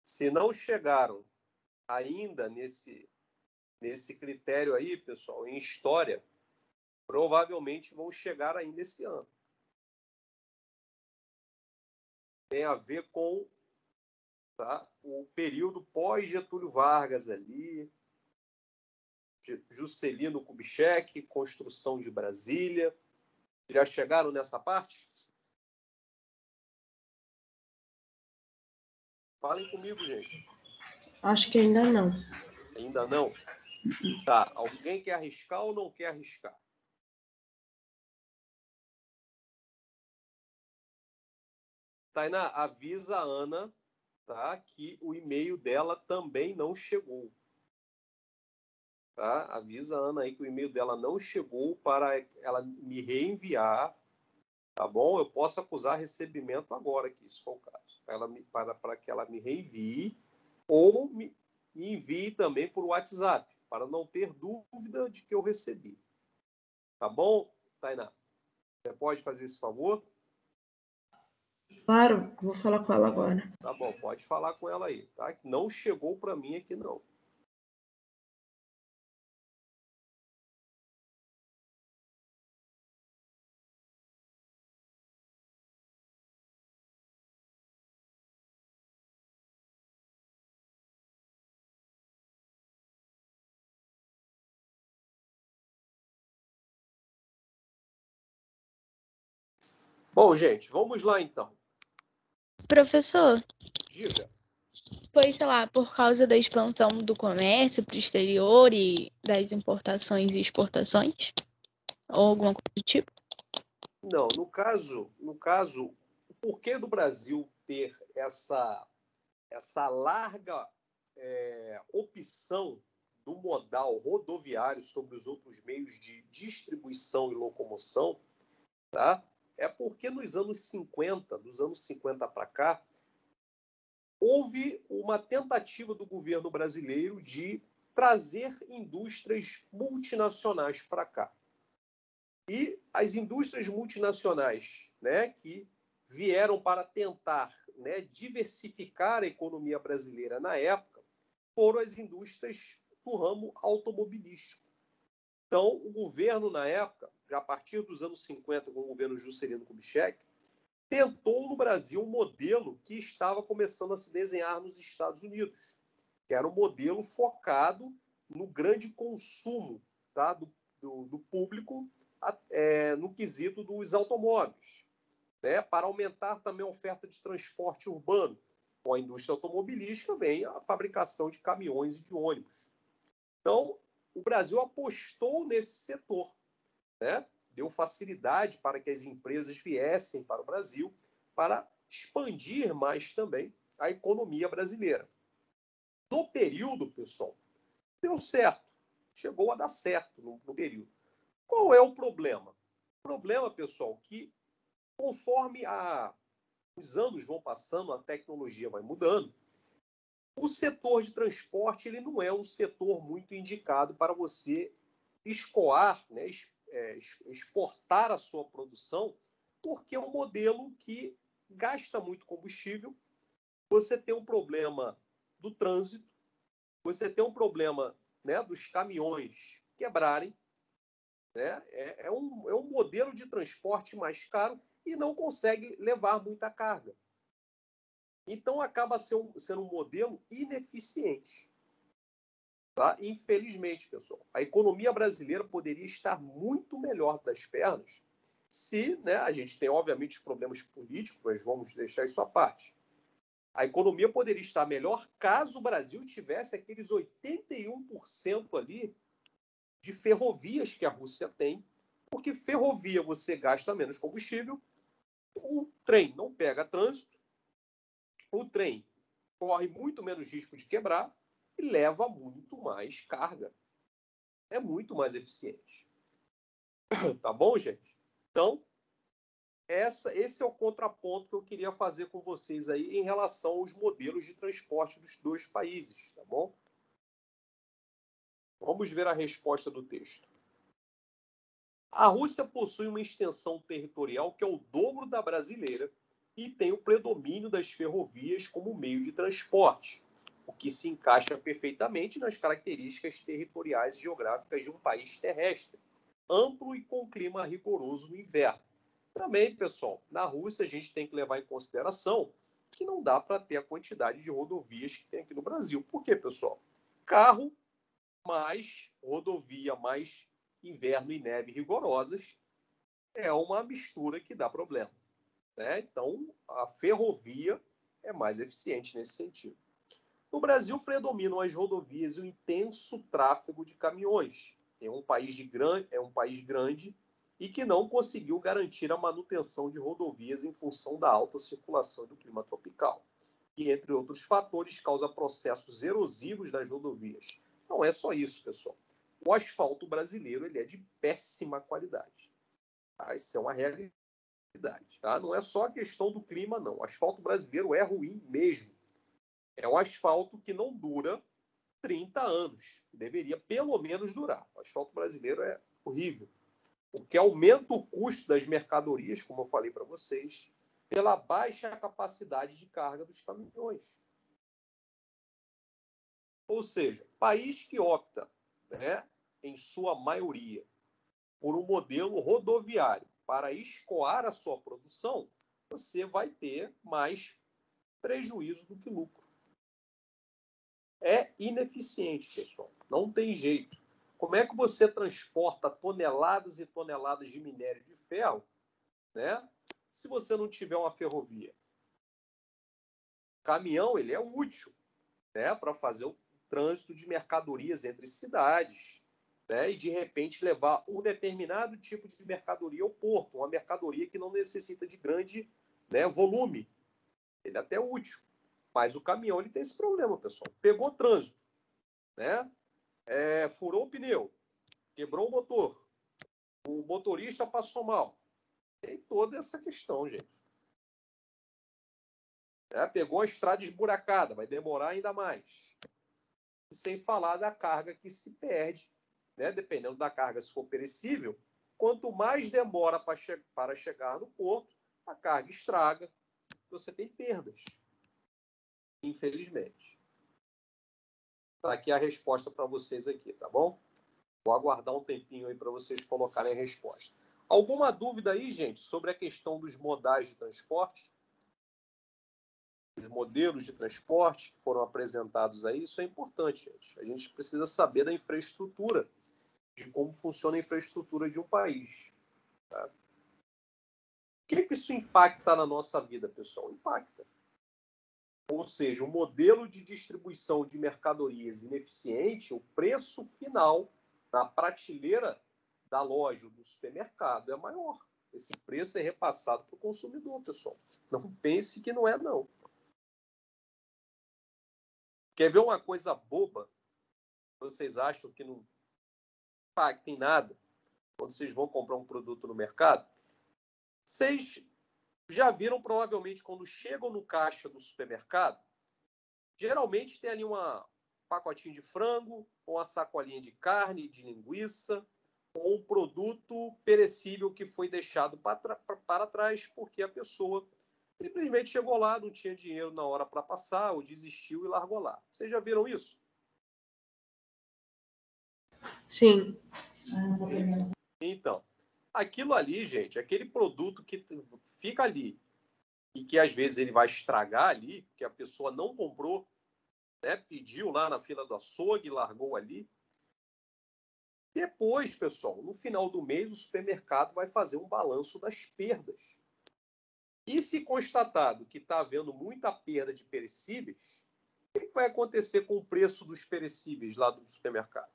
Se não chegaram ainda nesse critério aí, pessoal, em história, provavelmente vão chegar ainda esse ano. Tem a ver com, tá, o período pós-Getúlio Vargas ali, Juscelino Kubitschek, construção de Brasília. Já chegaram nessa parte? Falem comigo, gente. Acho que ainda não. Ainda não? Tá. Alguém quer arriscar ou não quer arriscar? Tainá, avisa a Ana, tá, que o e-mail dela também não chegou. Tá? Avisa a Ana aí que o e-mail dela não chegou para ela me reenviar, tá bom? Eu posso acusar recebimento agora, aqui, se for o caso. Para que ela me reenvie ou me envie também por WhatsApp, para não ter dúvida de que eu recebi. Tá bom, Tainá? Você pode fazer esse favor? Claro, vou falar com ela agora. Tá bom, pode falar com ela aí, tá? Não chegou para mim aqui, não. Bom, gente, vamos lá então. Professor, Diga. foi, sei lá, por causa da expansão do comércio para o exterior e das importações e exportações? Ou alguma coisa do tipo? Não, no caso, o porquê do Brasil ter essa larga opção do modal rodoviário sobre os outros meios de distribuição e locomoção, tá? É porque nos anos 50, dos anos 50 para cá, houve uma tentativa do governo brasileiro de trazer indústrias multinacionais para cá. E as indústrias multinacionais, né, que vieram para tentar, né, diversificar a economia brasileira na época, foram as indústrias do ramo automobilístico. Então, o governo, na época, já a partir dos anos 50, com o governo Juscelino Kubitschek, tentou no Brasil um modelo que estava começando a se desenhar nos Estados Unidos, que era um modelo focado no grande consumo, tá, do público no quesito dos automóveis, né, para aumentar também a oferta de transporte urbano. Com a indústria automobilística vem a fabricação de caminhões e de ônibus. Então, o Brasil apostou nesse setor, né? Deu facilidade para que as empresas viessem para o Brasil, para expandir mais também a economia brasileira. No período, pessoal, deu certo. Chegou a dar certo no período. Qual é o problema? O problema, pessoal, que conforme os anos vão passando, a tecnologia vai mudando, o setor de transporte ele não é um setor muito indicado para você escoar, né, exportar a sua produção, porque é um modelo que gasta muito combustível, você tem um problema do trânsito, você tem um problema, né, dos caminhões quebrarem, né? É um modelo de transporte mais caro e não consegue levar muita carga. Então, acaba sendo um modelo ineficiente. Tá? Infelizmente, pessoal, a economia brasileira poderia estar muito melhor das pernas se, né, a gente tem, obviamente, os problemas políticos, mas vamos deixar isso à parte. A economia poderia estar melhor caso o Brasil tivesse aqueles 81% ali de ferrovias que a Rússia tem, porque ferrovia você gasta menos combustível, o trem não pega trânsito, o trem corre muito menos risco de quebrar e leva muito mais carga. É muito mais eficiente. Tá bom, gente? Então, esse é o contraponto que eu queria fazer com vocês aí em relação aos modelos de transporte dos dois países, tá bom? Vamos ver a resposta do texto. A Rússia possui uma extensão territorial que é o dobro da brasileira e tem o predomínio das ferrovias como meio de transporte, o que se encaixa perfeitamente nas características territoriais e geográficas de um país terrestre, amplo e com clima rigoroso no inverno. Também, pessoal, na Rússia a gente tem que levar em consideração que não dá para ter a quantidade de rodovias que tem aqui no Brasil. Por quê, pessoal? Carro mais rodovia mais inverno e neve rigorosas é uma mistura que dá problema, né? Então, a ferrovia é mais eficiente nesse sentido. No Brasil, predominam as rodovias e o intenso tráfego de caminhões. É um país grande e que não conseguiu garantir a manutenção de rodovias em função da alta circulação do clima tropical. E, entre outros fatores, causa processos erosivos das rodovias. Não é só isso, pessoal. O asfalto brasileiro ele é de péssima qualidade. Tá? Isso é uma realidade. Tá? Não é só a questão do clima, não. O asfalto brasileiro é ruim mesmo. É um asfalto que não dura 30 anos. Deveria pelo menos durar. O asfalto brasileiro é horrível. O que aumenta o custo das mercadorias, como eu falei para vocês, pela baixa capacidade de carga dos caminhões. Ou seja, país que opta, né, em sua maioria, por um modelo rodoviário para escoar a sua produção, você vai ter mais prejuízo do que lucro. É ineficiente, pessoal. Não tem jeito. Como é que você transporta toneladas e toneladas de minério de ferro, né, se você não tiver uma ferrovia? O caminhão ele é útil, né, para fazer o trânsito de mercadorias entre cidades, né, e de repente levar um determinado tipo de mercadoria ao porto, uma mercadoria que não necessita de grande, né, volume. Ele é até útil. Mas o caminhão ele tem esse problema, pessoal. Pegou trânsito, né, furou o pneu, quebrou o motor, o motorista passou mal. Tem toda essa questão, gente. Pegou a estrada esburacada, vai demorar ainda mais. Sem falar da carga que se perde, né? Dependendo da carga, se for perecível, quanto mais demora para chegar no porto, a carga estraga, você tem perdas, infelizmente. Está aqui a resposta para vocês aqui, tá bom? Vou aguardar um tempinho aí para vocês colocarem a resposta. Alguma dúvida aí, gente, sobre a questão dos modais de transporte? Os modelos de transporte que foram apresentados aí, isso é importante, gente. A gente precisa saber da infraestrutura, de como funciona a infraestrutura de um país. Tá? O que isso impacta na nossa vida, pessoal? Impacta. Ou seja, o modelo de distribuição de mercadorias ineficiente, o preço final na prateleira da loja ou do supermercado é maior. Esse preço é repassado para o consumidor, pessoal. Não pense que não é, não. Quer ver uma coisa boba? Vocês acham que não impacta em nada quando vocês vão comprar um produto no mercado? Vocês já viram, provavelmente, quando chegam no caixa do supermercado, geralmente tem ali um pacotinho de frango, ou uma sacolinha de carne, de linguiça, ou um produto perecível que foi deixado para trás porque a pessoa simplesmente chegou lá, não tinha dinheiro na hora para passar, ou desistiu e largou lá. Vocês já viram isso? Sim. Então, aquilo ali, gente, aquele produto que fica ali e que às vezes ele vai estragar ali, porque a pessoa não comprou, né, pediu lá na fila do açougue, largou ali. Depois, pessoal, no final do mês, o supermercado vai fazer um balanço das perdas. E se constatado que está havendo muita perda de perecíveis, o que vai acontecer com o preço dos perecíveis lá do supermercado?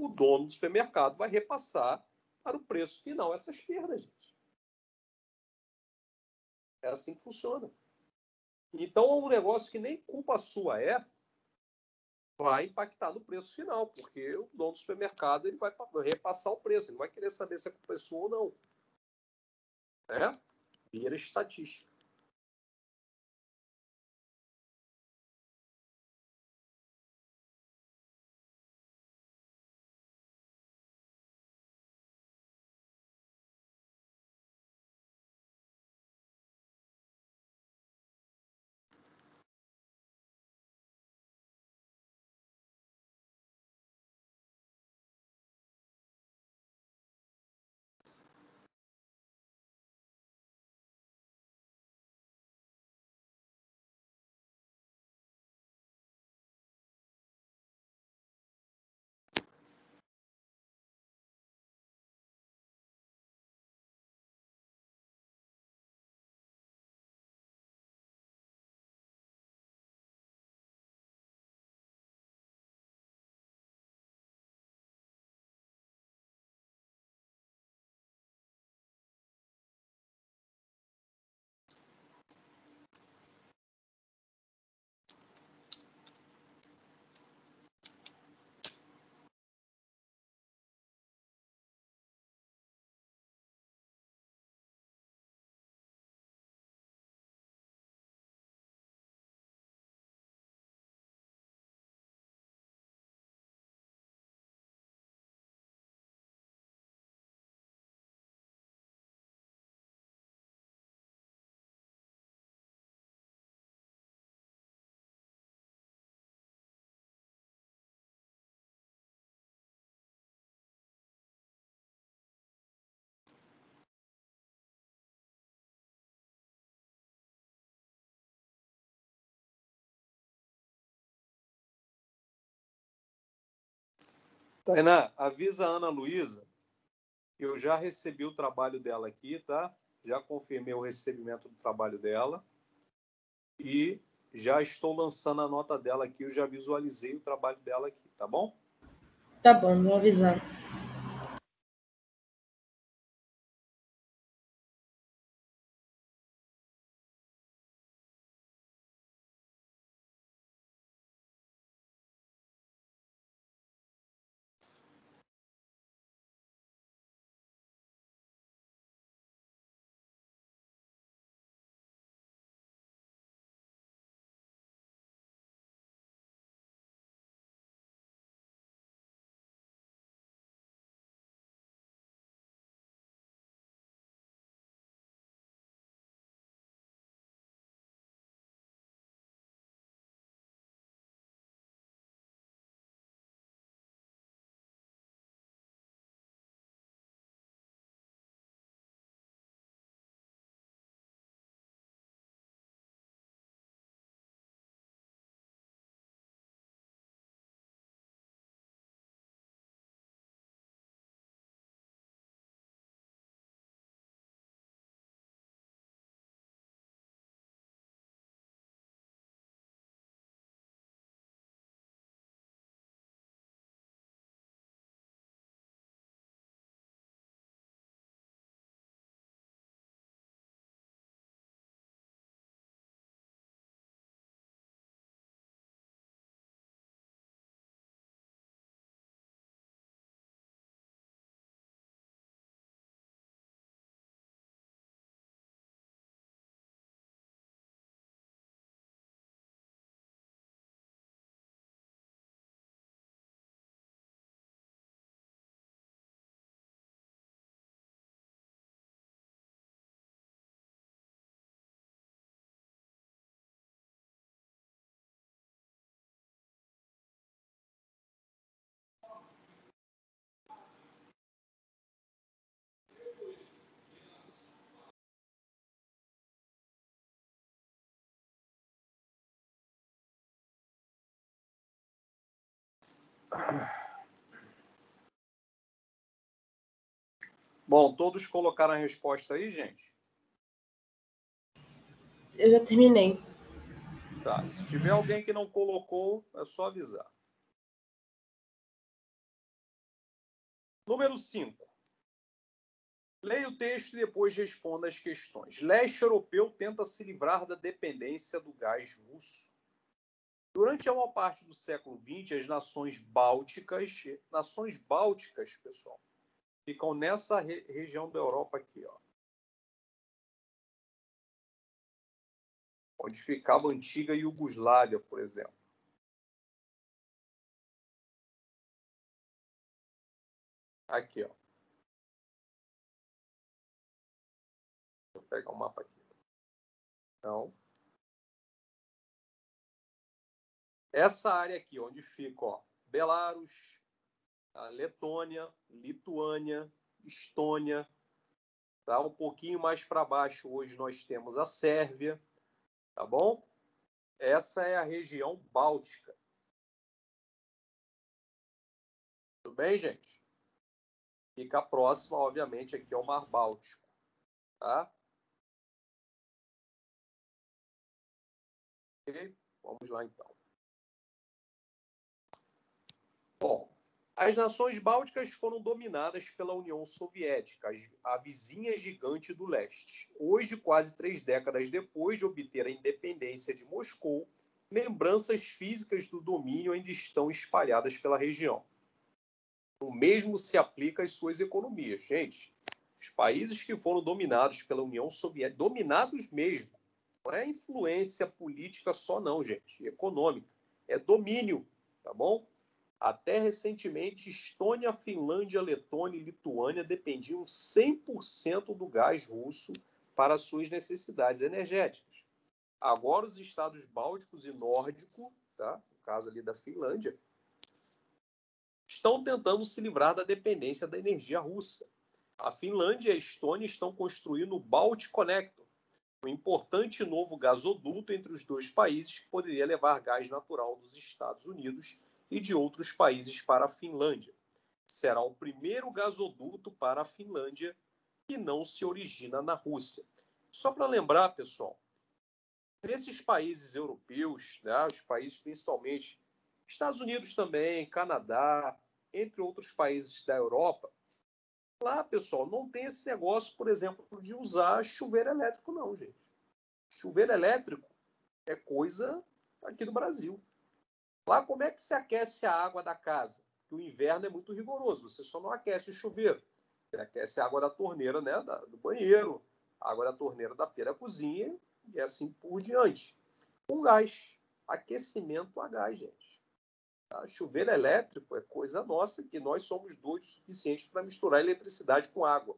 O dono do supermercado vai repassar para o preço final essas perdas, gente. É assim que funciona. Então, é um negócio que nem culpa sua é, vai impactar no preço final, porque o dono do supermercado ele vai repassar o preço, ele não vai querer saber se é culpa sua ou não. Né? Vira estatística. Tainá, avisa a Ana Luísa que eu já recebi o trabalho dela aqui, tá? Já confirmei o recebimento do trabalho dela e já estou lançando a nota dela aqui, eu já visualizei o trabalho dela aqui, tá bom? Tá bom, vou avisar. Bom, todos colocaram a resposta aí, gente? Eu já terminei. Tá, se tiver alguém que não colocou, é só avisar. Número 5. Leia o texto e depois responda as questões. Leste europeu tenta se livrar da dependência do gás russo. Durante a maior parte do século XX, as nações bálticas, pessoal, ficam nessa região da Europa aqui, ó, onde ficava a antiga Iugoslávia, por exemplo. Aqui, ó. Vou pegar o mapa aqui. Então, essa área aqui, onde fica, ó, Belarus, a Letônia, Lituânia, Estônia, tá? Um pouquinho mais para baixo, hoje nós temos a Sérvia, tá bom? Essa é a região báltica. Tudo bem, gente? Fica próxima, obviamente, aqui ao Mar Báltico, tá? Ok? Vamos lá, então. Bom, as nações bálticas foram dominadas pela União Soviética, a vizinha gigante do leste. Hoje, quase 3 décadas depois de obter a independência de Moscou, lembranças físicas do domínio ainda estão espalhadas pela região. O mesmo se aplica às suas economias. Gente, os países que foram dominados pela União Soviética, dominados mesmo, não é influência política só não, gente, econômica, é domínio, tá bom? Até recentemente, Estônia, Finlândia, Letônia e Lituânia dependiam 100% do gás russo para suas necessidades energéticas. Agora, os estados bálticos e nórdico, tá? No caso ali da Finlândia, estão tentando se livrar da dependência da energia russa. A Finlândia e a Estônia estão construindo o Baltic Connector, um importante novo gasoduto entre os dois países que poderia levar gás natural dos Estados Unidos e de outros países para a Finlândia. Será o primeiro gasoduto para a Finlândia que não se origina na Rússia. Só para lembrar, pessoal, nesses países europeus, né, os países principalmente Estados Unidos também, Canadá, entre outros países da Europa, lá, pessoal, não tem esse negócio, por exemplo, de usar chuveiro elétrico, não, gente. Chuveiro elétrico é coisa aqui do Brasil. Lá, como é que se aquece a água da casa? Porque o inverno é muito rigoroso, você só não aquece o chuveiro. Você aquece a água da torneira, né, do banheiro, a água da torneira da pia da cozinha e assim por diante. Com gás, aquecimento a gás, gente. Tá? Chuveiro elétrico é coisa nossa, que nós somos doidos o suficiente para misturar eletricidade com água.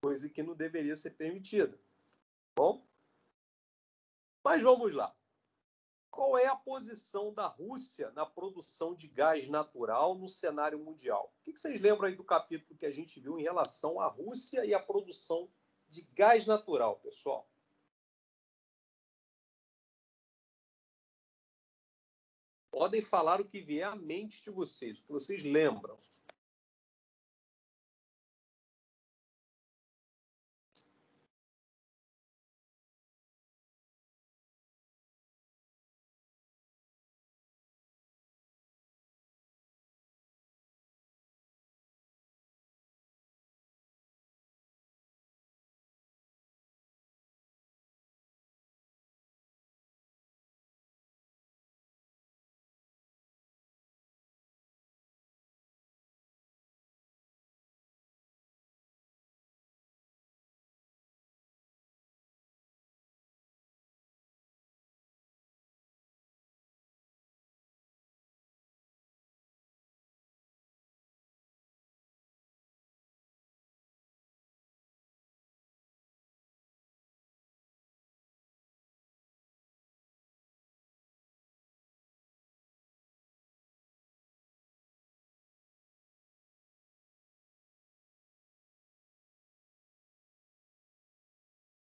Coisa que não deveria ser permitida. Bom? Mas vamos lá. Qual é a posição da Rússia na produção de gás natural no cenário mundial? O que vocês lembram aí do capítulo que a gente viu em relação à Rússia e à produção de gás natural, pessoal? Podem falar o que vier à mente de vocês, o que vocês lembram.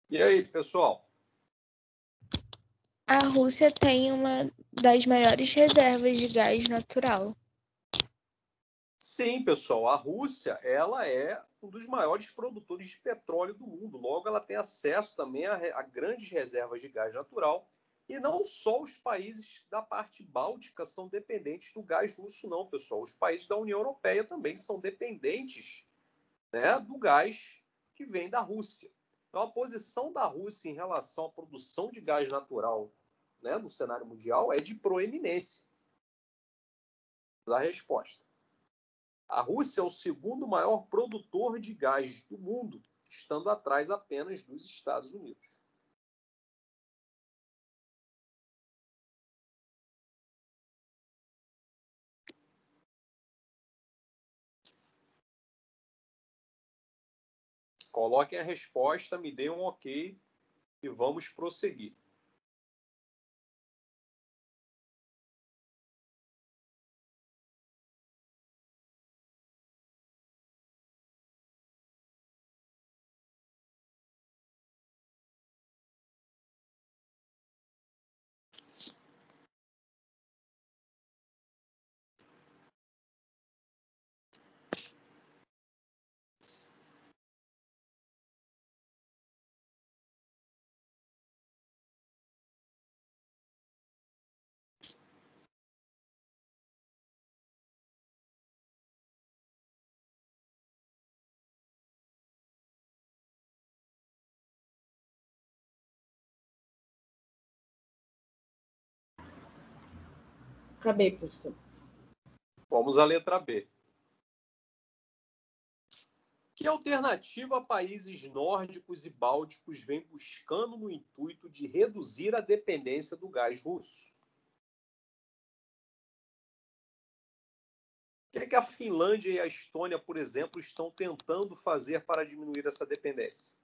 E aí, pessoal? A Rússia tem uma das maiores reservas de gás natural. Sim, pessoal, a Rússia, ela é um dos maiores produtores de petróleo do mundo. Logo, ela tem acesso também a grandes reservas de gás natural. E não só os países da parte báltica são dependentes do gás russo, não, pessoal. Os países da União Europeia também são dependentes, né, do gás que vem da Rússia. Então, a posição da Rússia em relação à produção de gás natural, né, no cenário mundial é de proeminência. A resposta. A Rússia é o segundo maior produtor de gás do mundo, estando atrás apenas dos Estados Unidos. Coloquem a resposta, me deem um ok e vamos prosseguir. Acabei, professor. Vamos à letra B. Que alternativa países nórdicos e bálticos vêm buscando no intuito de reduzir a dependência do gás russo? O que é que a Finlândia e a Estônia, por exemplo, estão tentando fazer para diminuir essa dependência?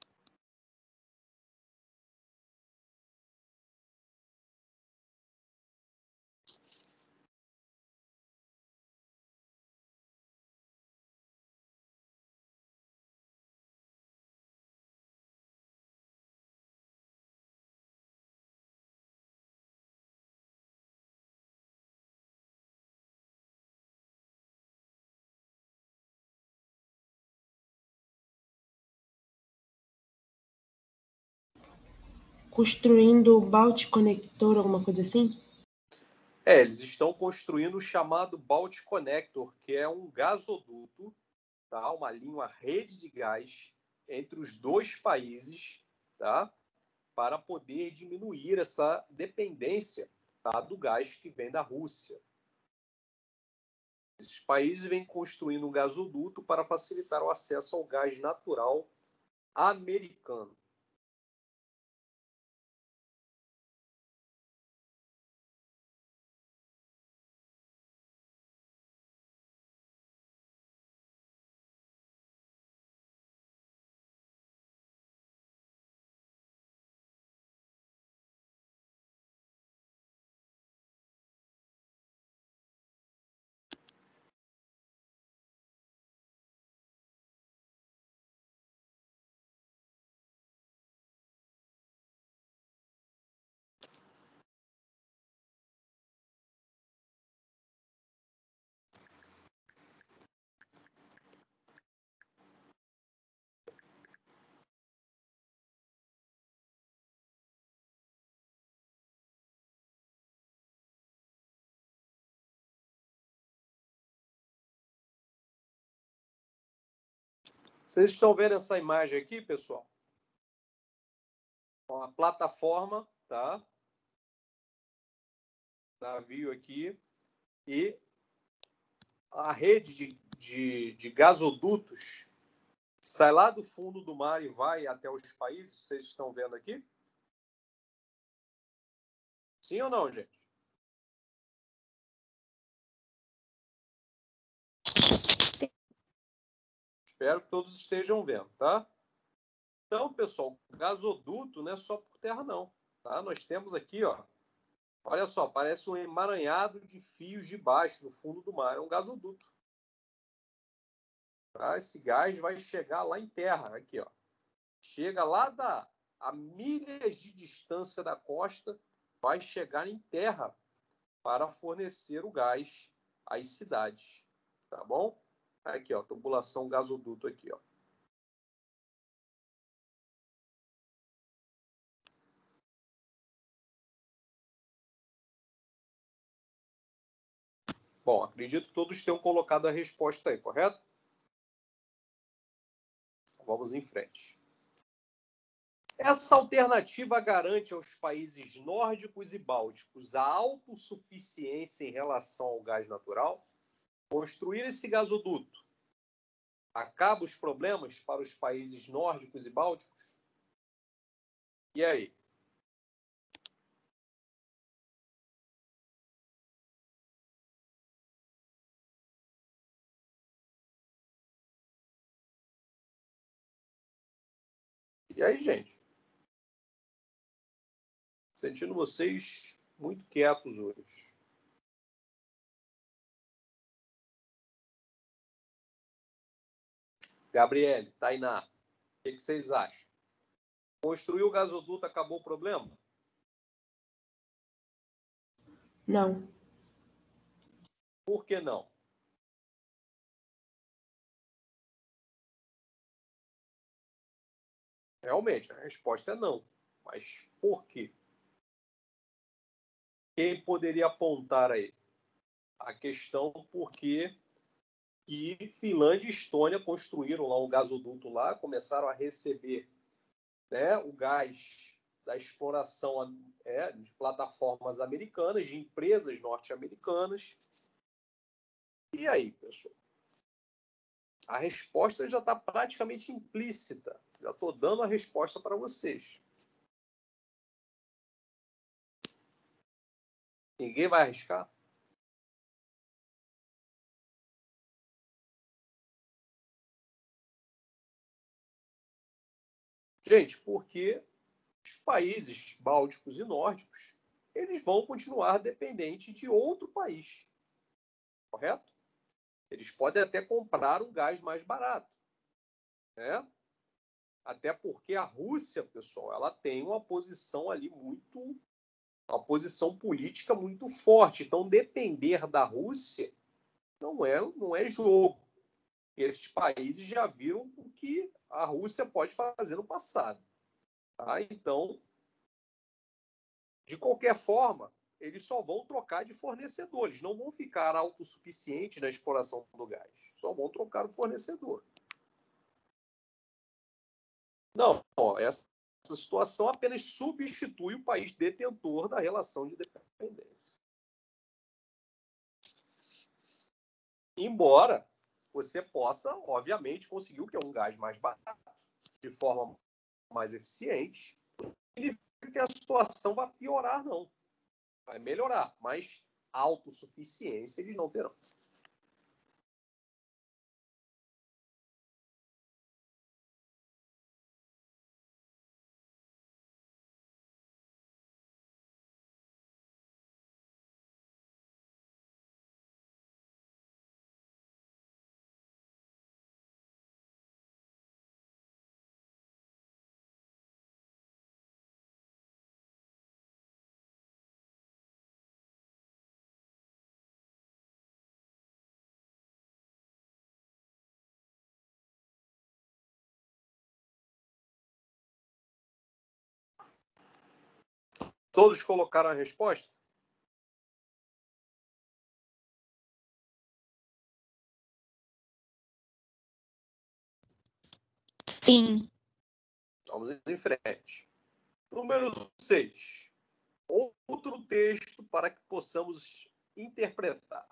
Construindo o Baltic Connector, alguma coisa assim? Eles estão construindo o chamado Baltic Connector, que é um gasoduto, tá? Uma rede de gás entre os dois países, tá? Para poder diminuir essa dependência, tá? Do gás que vem da Rússia. Esses países vêm construindo um gasoduto para facilitar o acesso ao gás natural americano. Vocês estão vendo essa imagem aqui, pessoal? Uma plataforma, tá? Navio aqui. E a rede de gasodutos sai lá do fundo do mar e vai até os países. Vocês estão vendo aqui? Sim ou não, gente? Sim. Espero que todos estejam vendo, tá? Então, pessoal, gasoduto não é só por terra, não. Tá? Nós temos aqui, ó, olha só, parece um emaranhado de fios de baixo no fundo do mar. É um gasoduto. Tá? Esse gás vai chegar lá em terra, aqui, ó. Chega lá a milhas de distância da costa, vai chegar em terra para fornecer o gás às cidades. Tá bom? Aqui, ó, tubulação gasoduto aqui, ó. Bom, acredito que todos tenham colocado a resposta aí, correto? Vamos em frente. Essa alternativa garante aos países nórdicos e bálticos a autossuficiência em relação ao gás natural? Construir esse gasoduto acaba os problemas para os países nórdicos e bálticos? E aí? E aí, gente? Sentindo vocês muito quietos hoje. Gabriele, Tainá, o que vocês acham? Construir o gasoduto acabou o problema? Não. Por que não? Realmente, a resposta é não. Mas por quê? Quem poderia apontar aí? A questão porque que Finlândia e Estônia construíram lá um gasoduto lá, começaram a receber, né, o gás da exploração de plataformas americanas, de empresas norte-americanas. E aí, pessoal? A resposta já está praticamente implícita. Já estou dando a resposta para vocês. Ninguém vai arriscar? Gente, porque os países bálticos e nórdicos, eles vão continuar dependentes de outro país, correto? Eles podem até comprar um gás mais barato, né? Até porque a Rússia, pessoal, ela tem uma posição ali uma posição política muito forte. Então, depender da Rússia não é jogo. Esses países já viram o que a Rússia pode fazer no passado. Tá? Então, de qualquer forma, eles só vão trocar de fornecedores, não vão ficar autossuficientes na exploração do gás, só vão trocar o fornecedor. Não, essa situação apenas substitui o país detentor da relação de dependência. Embora você possa, obviamente, conseguir o que é um gás mais barato, de forma mais eficiente, significa que a situação vai piorar, não. Vai melhorar, mas autossuficiência eles não terão. Todos colocaram a resposta? Sim. Vamos em frente. Número 6. Outro texto para que possamos interpretar.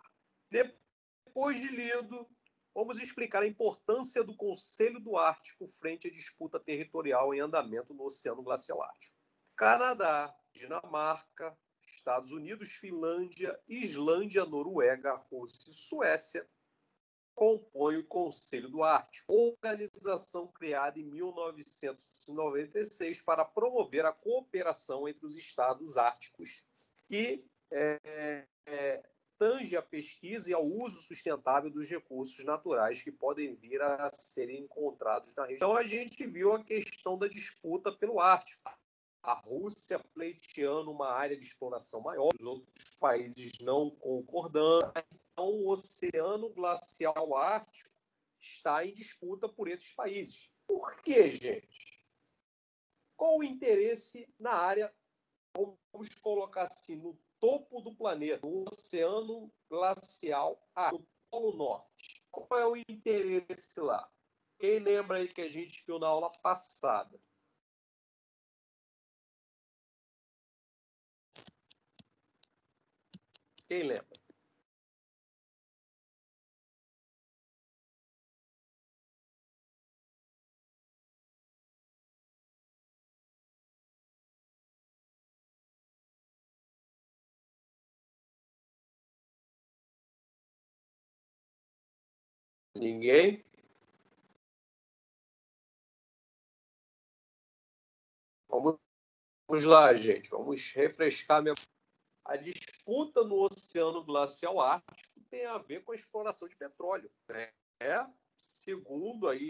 Depois de lido, vamos explicar a importância do Conselho do Ártico frente à disputa territorial em andamento no Oceano Glacial Ártico. Canadá, Dinamarca, Estados Unidos, Finlândia, Islândia, Noruega, Rússia e Suécia compõem o Conselho do Ártico, organização criada em 1996 para promover a cooperação entre os estados árticos que tange a pesquisa e ao uso sustentável dos recursos naturais que podem vir a serem encontrados na região. Então, a gente viu a questão da disputa pelo Ártico. A Rússia pleiteando uma área de exploração maior, os outros países não concordando. Então, o Oceano Glacial Ártico está em disputa por esses países. Por quê, gente? Qual o interesse na área, vamos colocar assim, no topo do planeta, o Oceano Glacial do Polo Norte? Qual é o interesse lá? Quem lembra aí que a gente viu na aula passada? Quem lembra? Ninguém? Vamos lá, gente. Vamos refrescar a memória. A disputa no Oceano Glacial Ártico tem a ver com a exploração de petróleo, né? Segundo aí,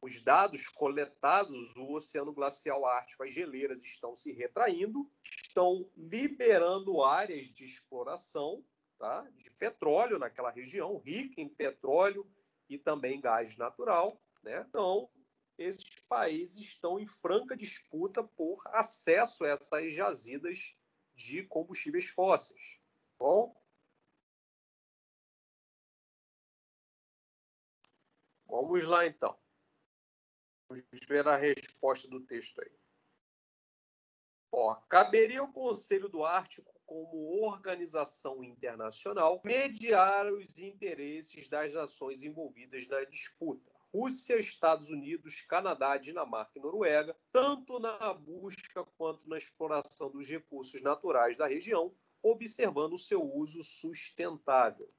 os dados coletados, o Oceano Glacial Ártico, as geleiras estão se retraindo, estão liberando áreas de exploração, tá, de petróleo naquela região, rica em petróleo e também gás natural, né? Então, esses países estão em franca disputa por acesso a essas jazidas de combustíveis fósseis. Bom, vamos lá então. Vamos ver a resposta do texto aí. Caberia ao Conselho do Ártico, como organização internacional, mediar os interesses das nações envolvidas na disputa. Rússia, Estados Unidos, Canadá, Dinamarca e Noruega, tanto na busca quanto na exploração dos recursos naturais da região, observando o seu uso sustentável.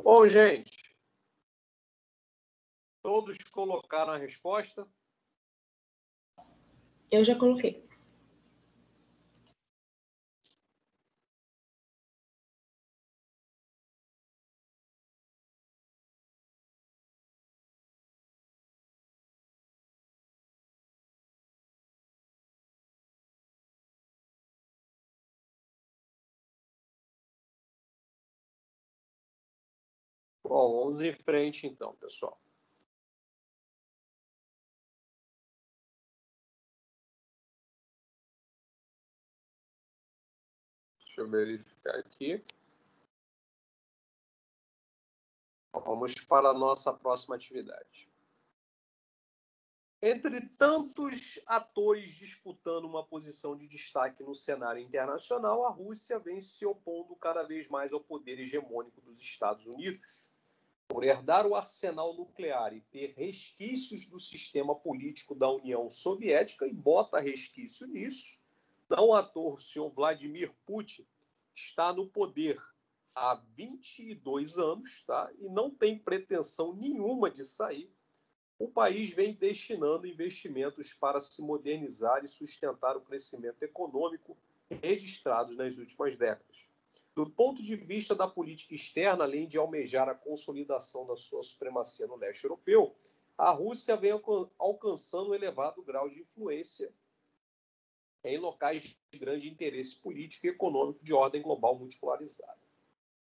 Bom, gente, todos colocaram a resposta? Eu já coloquei. Bom, vamos em frente então, pessoal. Deixa eu verificar aqui. Vamos para a nossa próxima atividade. Entre tantos atores disputando uma posição de destaque no cenário internacional, a Rússia vem se opondo cada vez mais ao poder hegemônico dos Estados Unidos. por herdar o arsenal nuclear e ter resquícios do sistema político da União Soviética, e bota resquício nisso, não à toa o senhor Vladimir Putin está no poder há 22 anos, tá? E não tem pretensão nenhuma de sair. O país vem destinando investimentos para se modernizar e sustentar o crescimento econômico registrados nas últimas décadas. Do ponto de vista da política externa, além de almejar a consolidação da sua supremacia no leste europeu, a Rússia vem alcançando um elevado grau de influência em locais de grande interesse político e econômico de ordem global multipolarizada.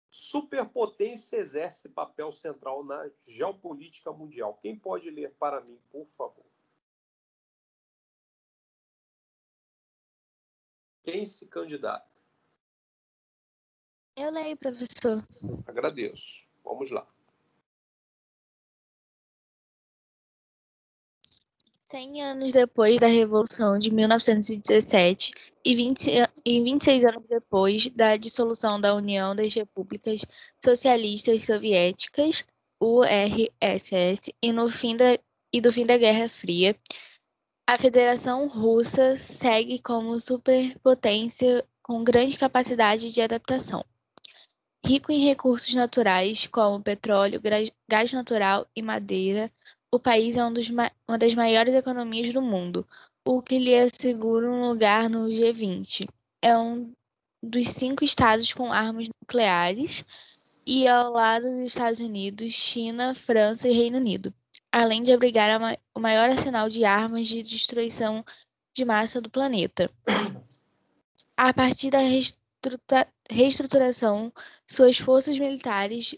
Superpotência exerce papel central na geopolítica mundial. Quem pode ler para mim, por favor? Quem se candidata? Eu leio, professor. Agradeço. Vamos lá. 100 anos depois da Revolução de 1917 e 26 anos depois da dissolução da União das Repúblicas Socialistas Soviéticas, URSS, e do fim da Guerra Fria, a Federação Russa segue como superpotência com grande capacidade de adaptação. Rico em recursos naturais, como petróleo, gás natural e madeira, o país é uma das maiores economias do mundo, o que lhe assegura um lugar no G20. É um dos 5 estados com armas nucleares e ao lado dos Estados Unidos, China, França e Reino Unido, além de abrigar o maior arsenal de armas de destruição de massa do planeta. A partir da reestruturação, suas forças militares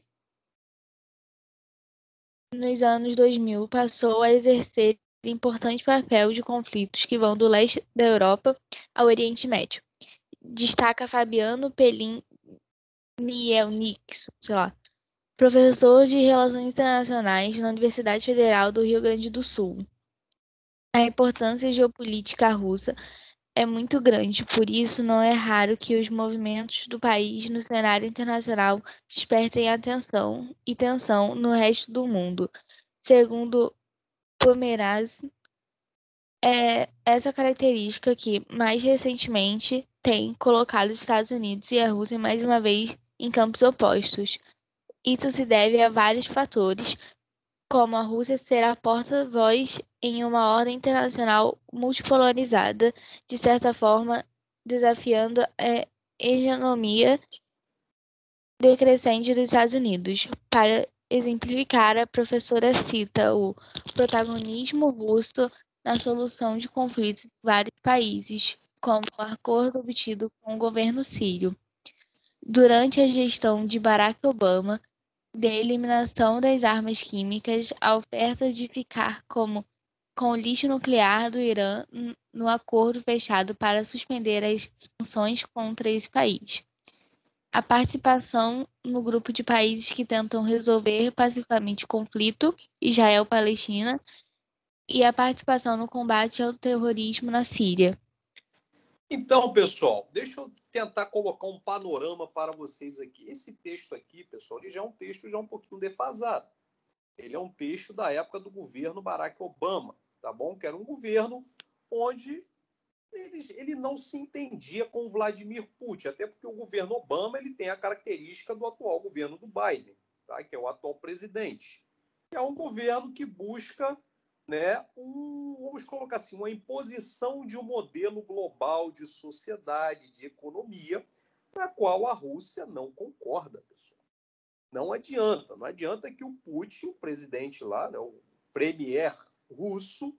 nos anos 2000 passou a exercer importante papel de conflitos que vão do leste da Europa ao Oriente Médio. Destaca Fabiano Mielnik, professor de Relações Internacionais na Universidade Federal do Rio Grande do Sul. A importância geopolítica russa é muito grande, por isso não é raro que os movimentos do país no cenário internacional despertem atenção e tensão no resto do mundo. Segundo Pomeranz, é essa característica que, mais recentemente, tem colocado os Estados Unidos e a Rússia mais uma vez em campos opostos. Isso se deve a vários fatores, como a Rússia ser a porta-voz em uma ordem internacional multipolarizada, de certa forma desafiando a hegemonia decrescente dos Estados Unidos. Para exemplificar, a professora cita o protagonismo russo na solução de conflitos em vários países, como o acordo obtido com o governo sírio durante a gestão de Barack Obama, de eliminação das armas químicas, a oferta de ficar com o lixo nuclear do Irã no acordo fechado para suspender as sanções contra esse país. A participação no grupo de países que tentam resolver pacificamente o conflito, Israel-Palestina, e a participação no combate ao terrorismo na Síria. Então, pessoal, deixa eu tentar colocar um panorama para vocês aqui. Esse texto aqui, pessoal, ele já é um texto já um pouquinho defasado. Ele é um texto da época do governo Barack Obama, tá bom? Que era um governo onde ele não se entendia com o Vladimir Putin, até porque o governo Obama ele tem a característica do atual governo do Biden, tá? Que é o atual presidente. É um governo que busca, né, vamos colocar assim, uma imposição de um modelo global de sociedade, de economia, na qual a Rússia não concorda, pessoal. Não adianta que o Putin, o presidente lá, né, o premier russo,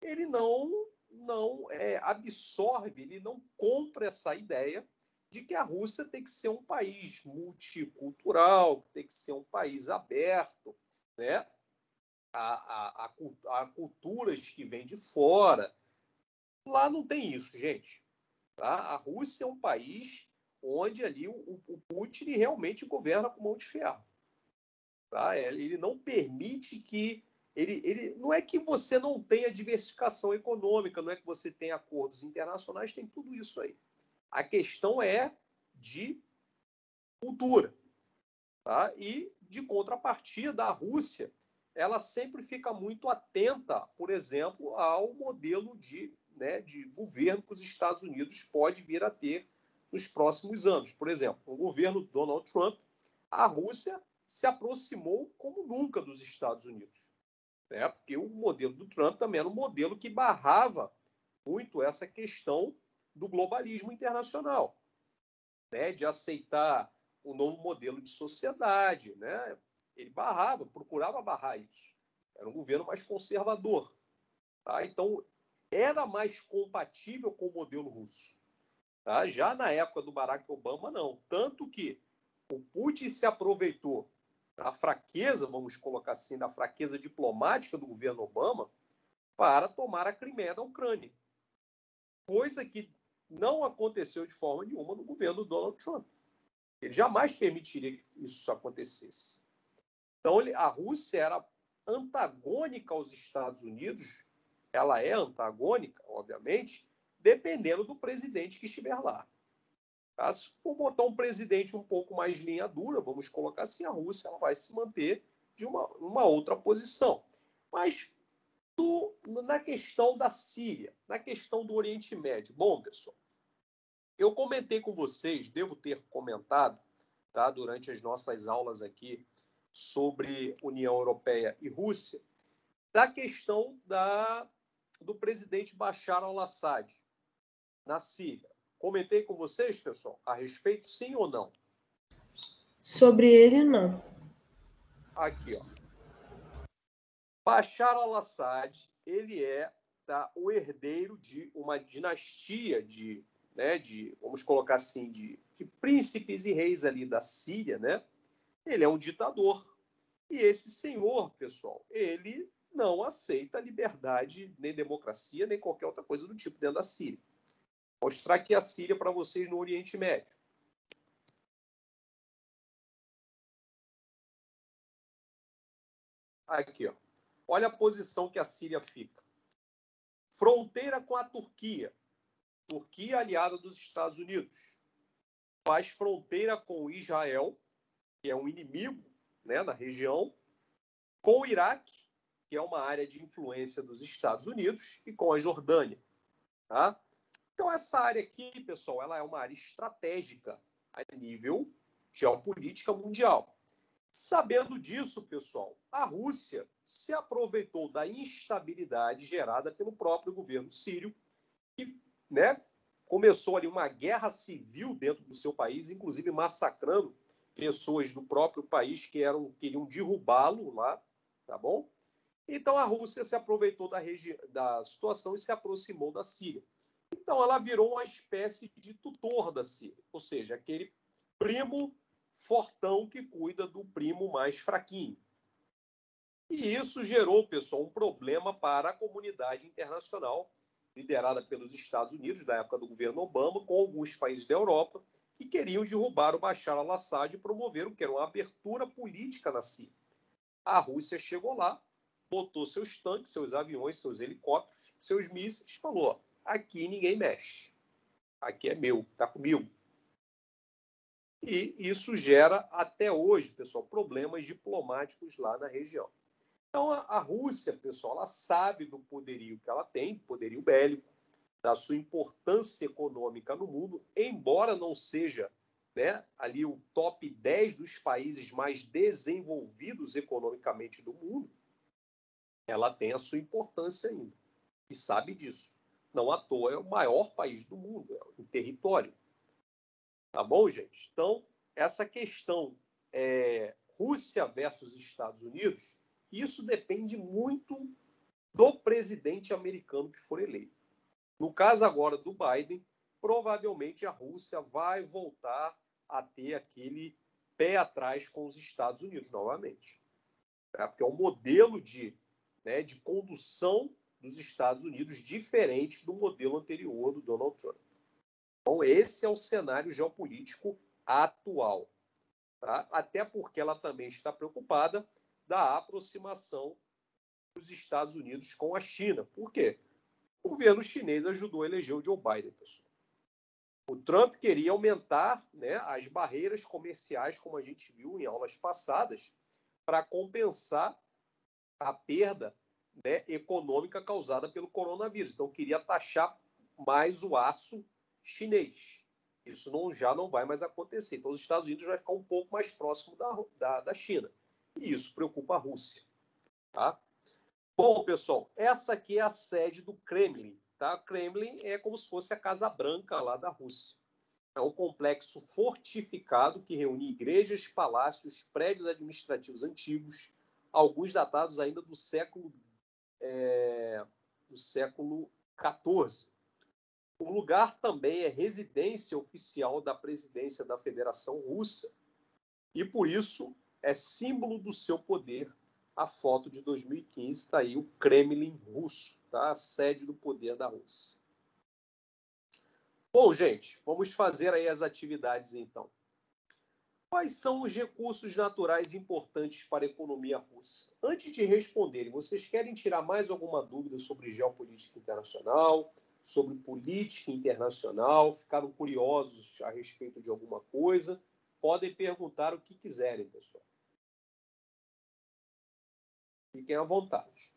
ele não absorve, ele não compra essa ideia de que a Rússia tem que ser um país multicultural, tem que ser um país aberto, né, a culturas que vêm de fora. Lá não tem isso, gente. Tá? A Rússia é um país onde ali o Putin realmente governa com mão de ferro. Tá? Ele não permite que... não é que você não tenha diversificação econômica, não é que você tenha acordos internacionais, tem tudo isso aí. A questão é de cultura, tá? E de contrapartida, a Rússia ela sempre fica muito atenta, por exemplo, ao modelo de governo que os Estados Unidos pode vir a ter nos próximos anos. Por exemplo, o governo Donald Trump, a Rússia se aproximou como nunca dos Estados Unidos, né? Porque o modelo do Trump também era um modelo que barrava muito essa questão do globalismo internacional, né? De aceitar o novo modelo de sociedade, né? Ele procurava barrar isso. Era um governo mais conservador, tá? Então, era mais compatível com o modelo russo. Tá? Já na época do Barack Obama, não. Tanto que o Putin se aproveitou da fraqueza, vamos colocar assim, da fraqueza diplomática do governo Obama para tomar a Crimeia da Ucrânia. Coisa que não aconteceu de forma nenhuma no governo do Donald Trump. Ele jamais permitiria que isso acontecesse. Então, a Rússia era antagônica aos Estados Unidos, ela é antagônica, obviamente, dependendo do presidente que estiver lá. Tá? Se for botar um presidente um pouco mais linha dura, vamos colocar assim, a Rússia ela vai se manter de uma outra posição. Mas na questão da Síria, na questão do Oriente Médio, bom, pessoal, eu comentei com vocês, devo ter comentado, tá, durante as nossas aulas aqui sobre União Europeia e Rússia, da questão do presidente Bashar al-Assad na Síria. Comentei com vocês, pessoal, a respeito, sim ou não? Sobre ele, não. Aqui, ó. Bashar al-Assad, ele é o herdeiro de uma dinastia vamos colocar assim, de príncipes e reis ali da Síria, né? Ele é um ditador. E esse senhor, pessoal, ele não aceita liberdade, nem democracia, nem qualquer outra coisa do tipo dentro da Síria. Vou mostrar aqui a Síria para vocês no Oriente Médio. Aqui, ó. Olha a posição que a Síria fica. Fronteira com a Turquia. Turquia aliada dos Estados Unidos. Faz fronteira com Israel, que é um inimigo, né, na região, com o Iraque, que é uma área de influência dos Estados Unidos, e com a Jordânia. Tá? Então, essa área aqui, pessoal, ela é uma área estratégica a nível geopolítica mundial. Sabendo disso, pessoal, a Rússia se aproveitou da instabilidade gerada pelo próprio governo sírio e, né, começou ali uma guerra civil dentro do seu país, inclusive massacrando pessoas do próprio país que queriam derrubá-lo lá, tá bom? Então a Rússia se aproveitou da situação e se aproximou da Síria. Então ela virou uma espécie de tutor da Síria, ou seja, aquele primo fortão que cuida do primo mais fraquinho. E isso gerou, pessoal, um problema para a comunidade internacional, liderada pelos Estados Unidos, na época do governo Obama, com alguns países da Europa, que queriam derrubar o Bashar al-Assad e promover o que era uma abertura política na Síria. A Rússia chegou lá, botou seus tanques, seus aviões, seus helicópteros, seus mísseis, falou: aqui ninguém mexe, aqui é meu, está comigo. E isso gera, até hoje, pessoal, problemas diplomáticos lá na região. Então, a Rússia, pessoal, ela sabe do poderio que ela tem, poderio bélico, da sua importância econômica no mundo, embora não seja, né, ali o top 10 dos países mais desenvolvidos economicamente do mundo, ela tem a sua importância ainda. E sabe disso. Não à toa é o maior país do mundo, em território. Tá bom, gente? Então, essa questão Rússia versus Estados Unidos, isso depende muito do presidente americano que for eleito. No caso agora do Biden, provavelmente a Rússia vai voltar a ter aquele pé atrás com os Estados Unidos novamente. Tá? Porque é um modelo de condução dos Estados Unidos diferente do modelo anterior do Donald Trump. Então, esse é o cenário geopolítico atual. Tá? Até porque ela também está preocupada da aproximação dos Estados Unidos com a China. Por quê? O governo chinês ajudou a eleger o Joe Biden, pessoal. O Trump queria aumentar, né, as barreiras comerciais, como a gente viu em aulas passadas, para compensar a perda, né, econômica causada pelo coronavírus. Então, queria taxar mais o aço chinês. Isso já não vai mais acontecer. Então, os Estados Unidos vai ficar um pouco mais próximo da China. E isso preocupa a Rússia. Tá? Bom, pessoal, essa aqui é a sede do Kremlin. Tá? O Kremlin é como se fosse a Casa Branca lá da Rússia. É um complexo fortificado que reúne igrejas, palácios, prédios administrativos antigos, alguns datados ainda do século XIV. O lugar também é residência oficial da presidência da Federação Russa e, por isso, é símbolo do seu poder. A foto de 2015 está aí, o Kremlin russo, tá? A sede do poder da Rússia. Bom, gente, vamos fazer aí as atividades, então. Quais são os recursos naturais importantes para a economia russa? Antes de responderem, vocês querem tirar mais alguma dúvida sobre geopolítica internacional, sobre política internacional? Ficaram curiosos a respeito de alguma coisa? Podem perguntar o que quiserem, pessoal. Fiquem à vontade.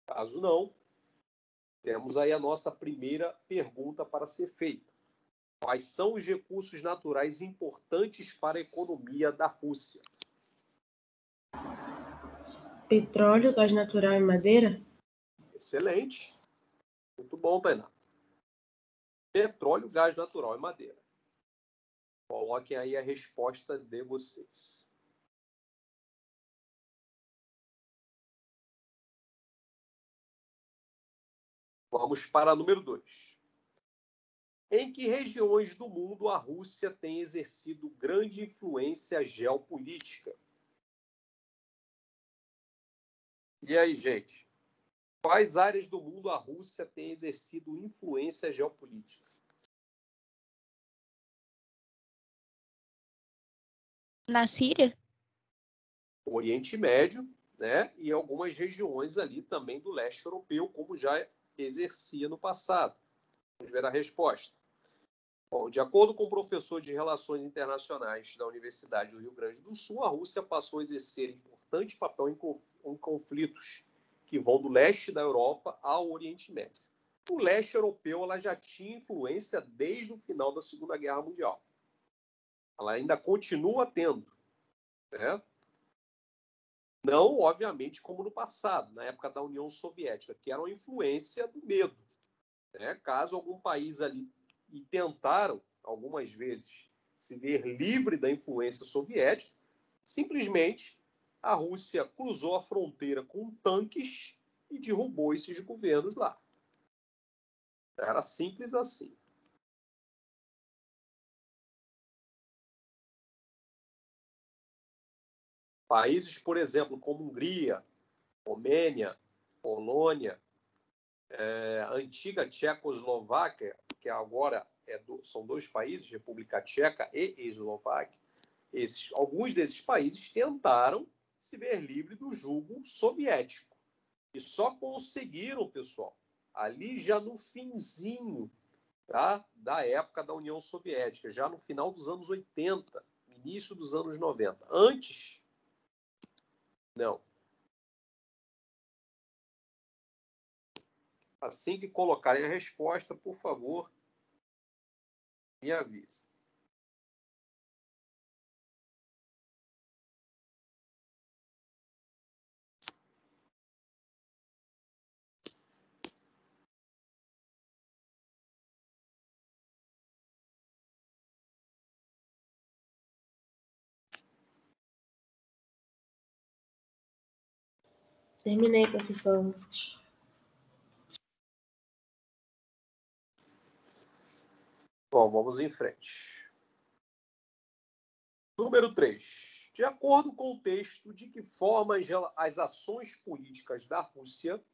Caso não, temos aí a nossa primeira pergunta para ser feita. Quais são os recursos naturais importantes para a economia da Rússia? Petróleo, gás natural e madeira? Excelente. Muito bom, Tainá. Petróleo, gás natural e madeira. Coloquem aí a resposta de vocês. Vamos para número 2. Em que regiões do mundo a Rússia tem exercido grande influência geopolítica? E aí, gente? Quais áreas do mundo a Rússia tem exercido influência geopolítica? Na Síria? Oriente Médio, né? E algumas regiões ali também do leste europeu, como já exercia no passado. Vamos ver a resposta. Bom, de acordo com o professor de Relações Internacionais da Universidade do Rio Grande do Sul, a Rússia passou a exercer importante papel em conflitos que vão do leste da Europa ao Oriente Médio. O leste europeu ela já tinha influência desde o final da Segunda Guerra Mundial. Ela ainda continua tendo, né? Não, obviamente, como no passado, na época da União Soviética, que era uma influência do medo. Né? Caso algum país ali, e tentaram, algumas vezes, se ver livre da influência soviética, simplesmente a Rússia cruzou a fronteira com tanques e derrubou esses governos lá. Era simples assim. Países, por exemplo, como Hungria, Romênia, Polônia, a antiga Tchecoslováquia, que agora são dois países, República Tcheca e Eslováquia, alguns desses países tentaram se ver livre do jugo soviético. E só conseguiram, pessoal, ali já no finzinho, tá, da época da União Soviética, já no final dos anos 80, início dos anos 90. Antes, não. Assim que colocarem a resposta, por favor, me avise. Terminei, professor. Bom, vamos em frente. Número 3. De acordo com o texto, de que forma as ações políticas da Rússia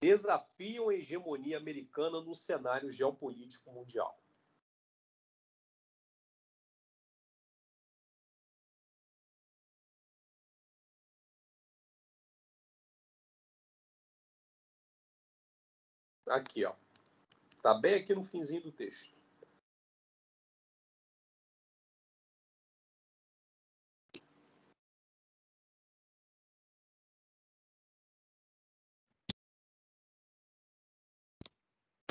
desafiam a hegemonia americana no cenário geopolítico mundial? Aqui, ó. Tá bem aqui no finzinho do texto.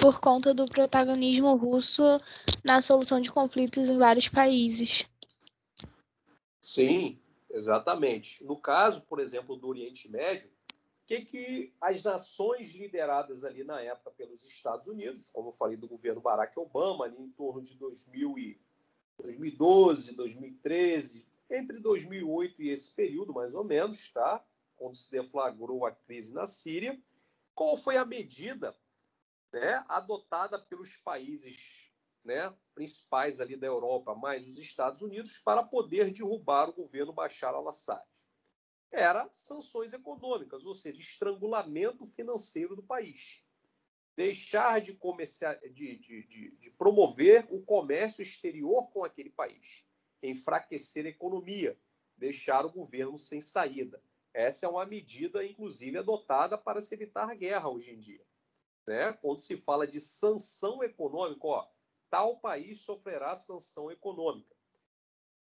por conta do protagonismo russo na solução de conflitos em vários países. Sim, exatamente. No caso, por exemplo, do Oriente Médio, o que as nações lideradas ali na época pelos Estados Unidos, como eu falei do governo Barack Obama, ali em torno de 2012, 2013, entre 2008 e esse período, mais ou menos, tá? Quando se deflagrou a crise na Síria, qual foi a medida, né, adotada pelos países, né, principais ali da Europa, mais os Estados Unidos, para poder derrubar o governo Bashar al-Assad? Era sanções econômicas, ou seja, estrangulamento financeiro do país. Deixar de promover o comércio exterior com aquele país, enfraquecer a economia, deixar o governo sem saída. Essa é uma medida, inclusive, adotada para se evitar guerra hoje em dia. Né? Quando se fala de sanção econômica, tal país sofrerá sanção econômica.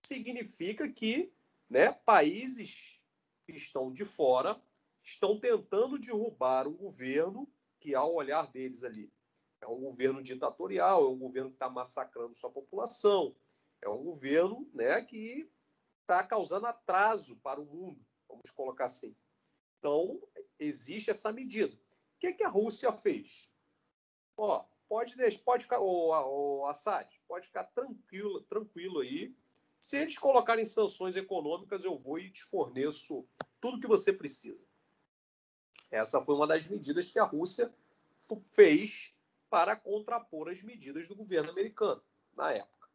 Significa que, né, países que estão de fora estão tentando derrubar um governo que, ao olhar deles ali, é um governo ditatorial, é um governo que está massacrando sua população, é um governo, né, que está causando atraso para o mundo, vamos colocar assim. Então, existe essa medida. O que a Rússia fez? Pode ficar, o Assad, pode ficar tranquilo aí. Se eles colocarem sanções econômicas, eu vou e te forneço tudo que você precisa. Essa foi uma das medidas que a Rússia fez para contrapor as medidas do governo americano na época.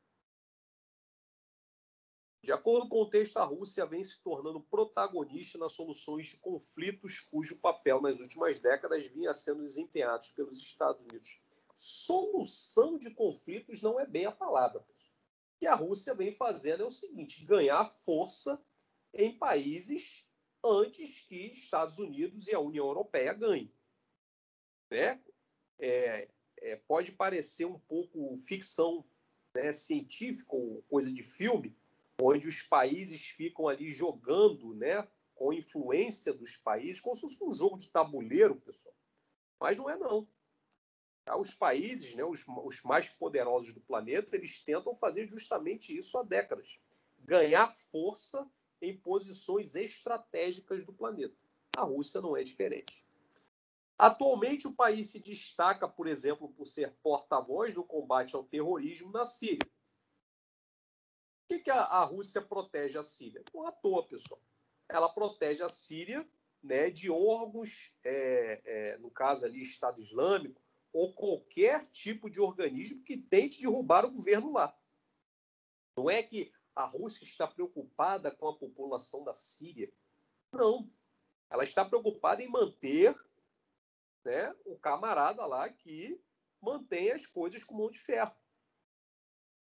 De acordo com o texto, a Rússia vem se tornando protagonista nas soluções de conflitos cujo papel nas últimas décadas vinha sendo desempenhado pelos Estados Unidos. Solução de conflitos não é bem a palavra, pessoal. O que a Rússia vem fazendo é o seguinte: ganhar força em países antes que Estados Unidos e a União Europeia ganhem. Né? Pode parecer um pouco ficção, né, científica ou coisa de filme, onde os países ficam ali jogando, né, com influência dos países, como se fosse um jogo de tabuleiro, pessoal. Mas não é, não. Os países, né, os mais poderosos do planeta, eles tentam fazer justamente isso há décadas. Ganhar força em posições estratégicas do planeta. A Rússia não é diferente. Atualmente, o país se destaca, por exemplo, por ser porta-voz do combate ao terrorismo na Síria. O que a Rússia protege a Síria? Não à toa, pessoal. Ela protege a Síria, né, de órgãos, no caso ali, Estado Islâmico, ou qualquer tipo de organismo que tente derrubar o governo lá. Não é que a Rússia está preocupada com a população da Síria. Não. Ela está preocupada em manter, né, o camarada lá que mantém as coisas com mão de ferro.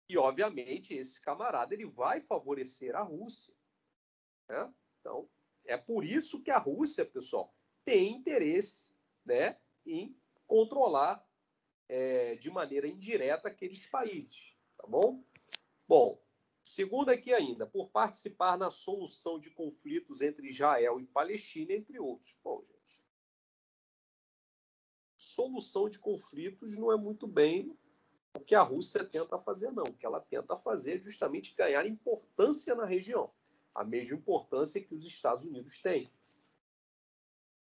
E, obviamente, esse camarada ele vai favorecer a Rússia. Né? Então, é por isso que a Rússia, pessoal, tem interesse, né, em controlar de maneira indireta aqueles países. Tá bom? Bom, segundo aqui ainda, por participar na solução de conflitos entre Israel e Palestina, entre outros. Bom, gente, solução de conflitos não é muito bem o que a Rússia tenta fazer, não. O que ela tenta fazer é justamente ganhar importância na região. A mesma importância que os Estados Unidos têm.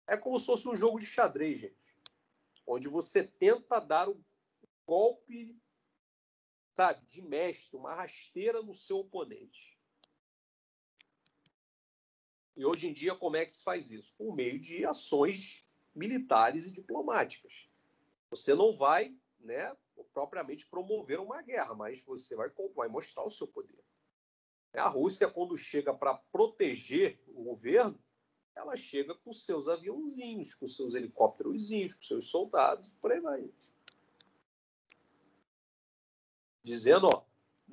É como se fosse um jogo de xadrez, gente. Onde você tenta dar um golpe, sabe, de mestre, uma rasteira no seu oponente. E hoje em dia, como é que se faz isso? Por meio de ações militares e diplomáticas. Você não vai, né, propriamente promover uma guerra, mas você vai mostrar o seu poder. A Rússia, quando chega para proteger o governo, ela chega com seus aviãozinhos, com seus helicópterozinhos, com seus soldados, por aí vai. Dizendo,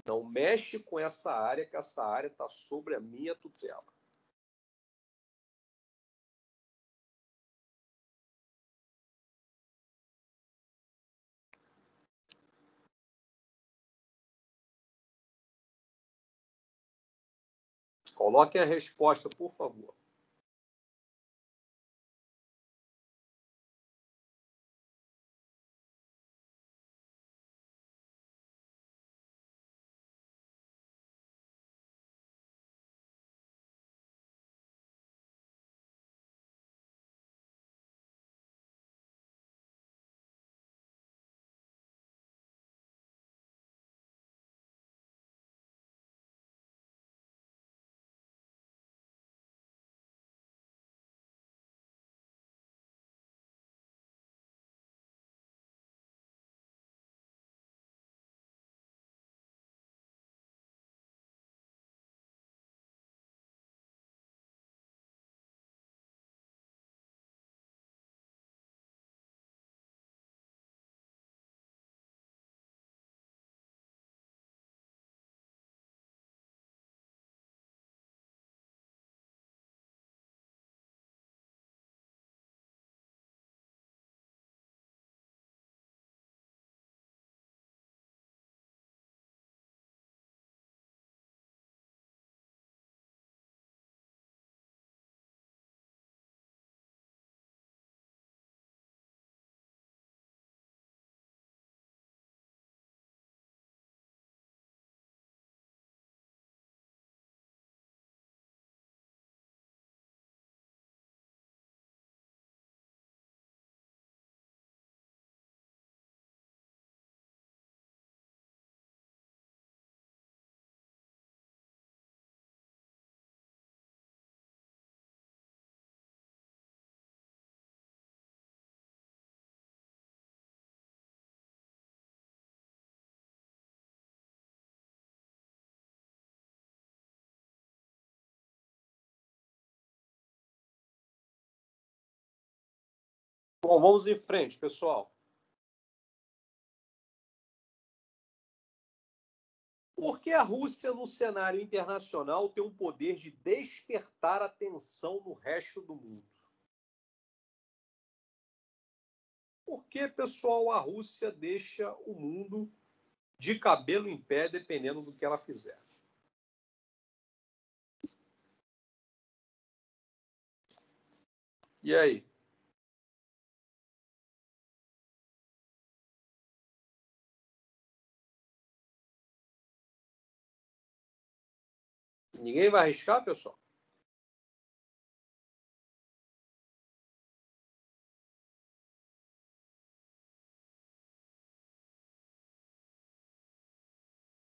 não mexe com essa área, que essa área está sobre a minha tutela. Coloquem a resposta, por favor. Bom, vamos em frente, pessoal. Por que a Rússia, no cenário internacional, tem um poder de despertar atenção no resto do mundo? Por que, pessoal, a Rússia deixa o mundo de cabelo em pé, dependendo do que ela fizer? E aí? Ninguém vai arriscar, pessoal?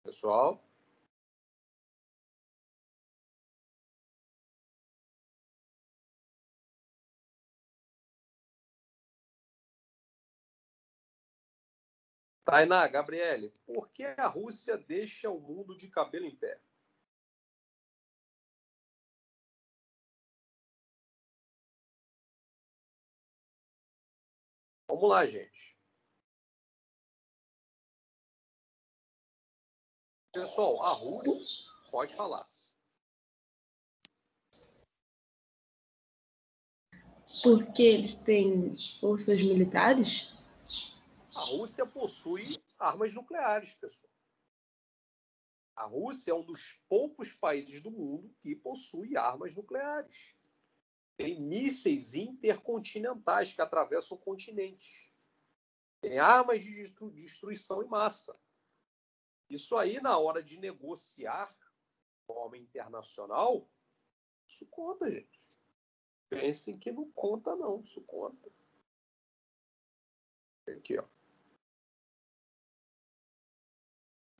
Pessoal? Tainá, Gabriele, por que a Rússia deixa o mundo de cabelo em pé? Vamos lá, gente. Pessoal, a Rússia pode falar. Porque eles têm forças militares? A Rússia possui armas nucleares, pessoal. A Rússia é um dos poucos países do mundo que possui armas nucleares. Tem mísseis intercontinentais que atravessam continentes. Tem armas de destruição em massa. Isso aí, na hora de negociar de forma internacional, isso conta, gente. Pensem que não conta, não. Isso conta. Aqui, ó.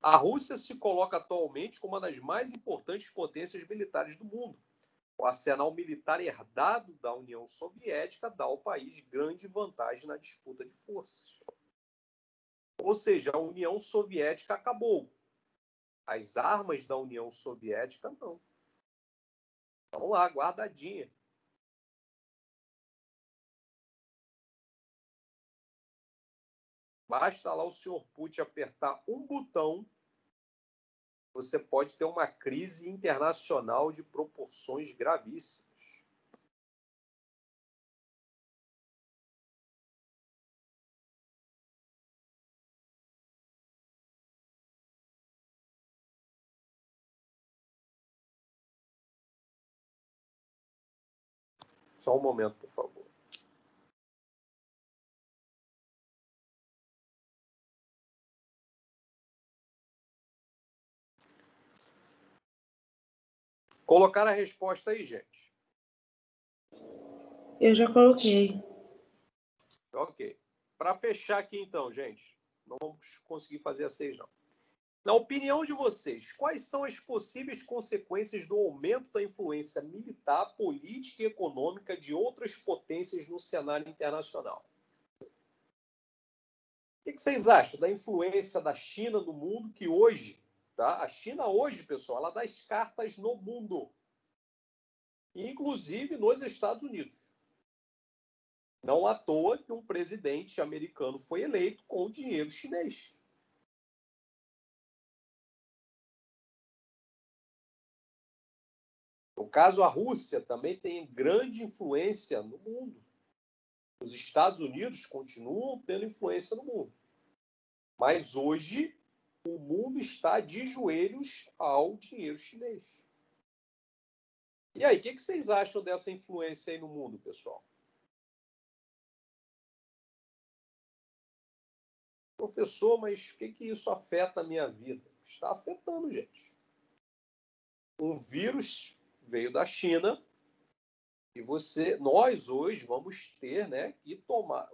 A Rússia se coloca atualmente como uma das mais importantes potências militares do mundo. O arsenal militar herdado da União Soviética dá ao país grande vantagem na disputa de forças. Ou seja, a União Soviética acabou. As armas da União Soviética não. Estão lá, guardadinha. Basta lá o senhor Putin apertar um botão, você pode ter uma crise internacional de proporções gravíssimas. Só um momento, por favor. Colocar a resposta aí, gente. Eu já coloquei. Ok. Para fechar aqui, então, gente, não vamos conseguir fazer a 6, não. Na opinião de vocês, quais são as possíveis consequências do aumento da influência militar, política e econômica de outras potências no cenário internacional? O que vocês acham da influência da China no mundo, que hoje, tá? A China hoje, pessoal, ela dá as cartas no mundo, inclusive nos Estados Unidos. Não à toa que um presidente americano foi eleito com dinheiro chinês. No caso, a Rússia também tem grande influência no mundo. Os Estados Unidos continuam tendo influência no mundo. Mas hoje, o mundo está de joelhos ao dinheiro chinês. E aí, o que vocês acham dessa influência aí no mundo, pessoal? Professor, mas o que isso afeta a minha vida? Está afetando, gente. Um vírus veio da China e nós hoje vamos ter, né,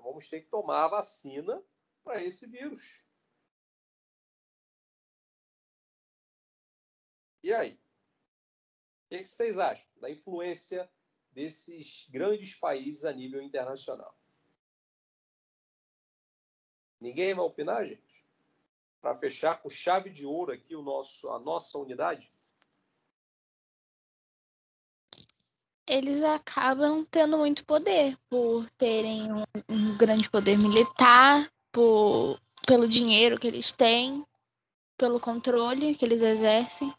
vamos ter que tomar a vacina para esse vírus. E aí? O que vocês acham da influência desses grandes países a nível internacional? Ninguém vai opinar, gente? Para fechar com chave de ouro aqui a nossa unidade? eles acabam tendo muito poder, por terem um grande poder militar, pelo dinheiro que eles têm, pelo controle que eles exercem.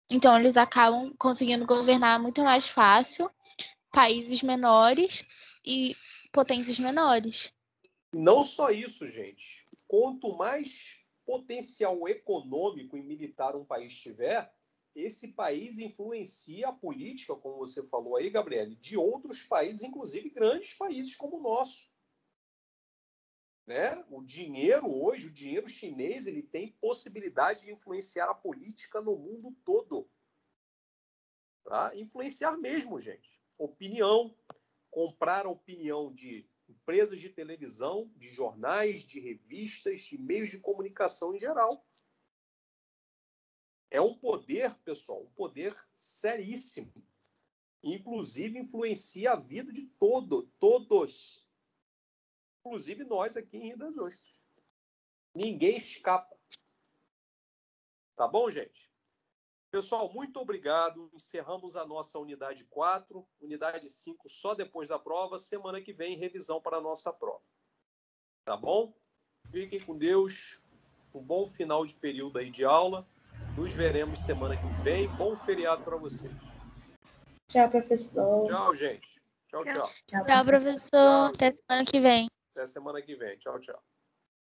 Então, eles acabam conseguindo governar muito mais fácil países menores e potências menores. Não só isso, gente. Quanto mais potencial econômico e militar um país tiver, esse país influencia a política, como você falou aí, Gabriele, de outros países, inclusive grandes países como o nosso. Né? O dinheiro hoje, o dinheiro chinês, ele tem possibilidade de influenciar a política no mundo todo. Tá? Influenciar mesmo, gente. Opinião, comprar a opinião de empresas de televisão, de jornais, de revistas, de meios de comunicação em geral. É um poder, pessoal, um poder seríssimo. Inclusive, influencia a vida de todos. Inclusive nós aqui em Rio das Ostras. Ninguém escapa. Tá bom, gente? Pessoal, muito obrigado. Encerramos a nossa unidade 4, unidade 5 só depois da prova. Semana que vem, revisão para a nossa prova. Tá bom? Fiquem com Deus. Um bom final de período aí de aula. Nos veremos semana que vem. Bom feriado para vocês. Tchau, professor. Tchau, gente. Tchau. Tchau, professor. Até semana que vem. Até semana que vem. Tchau.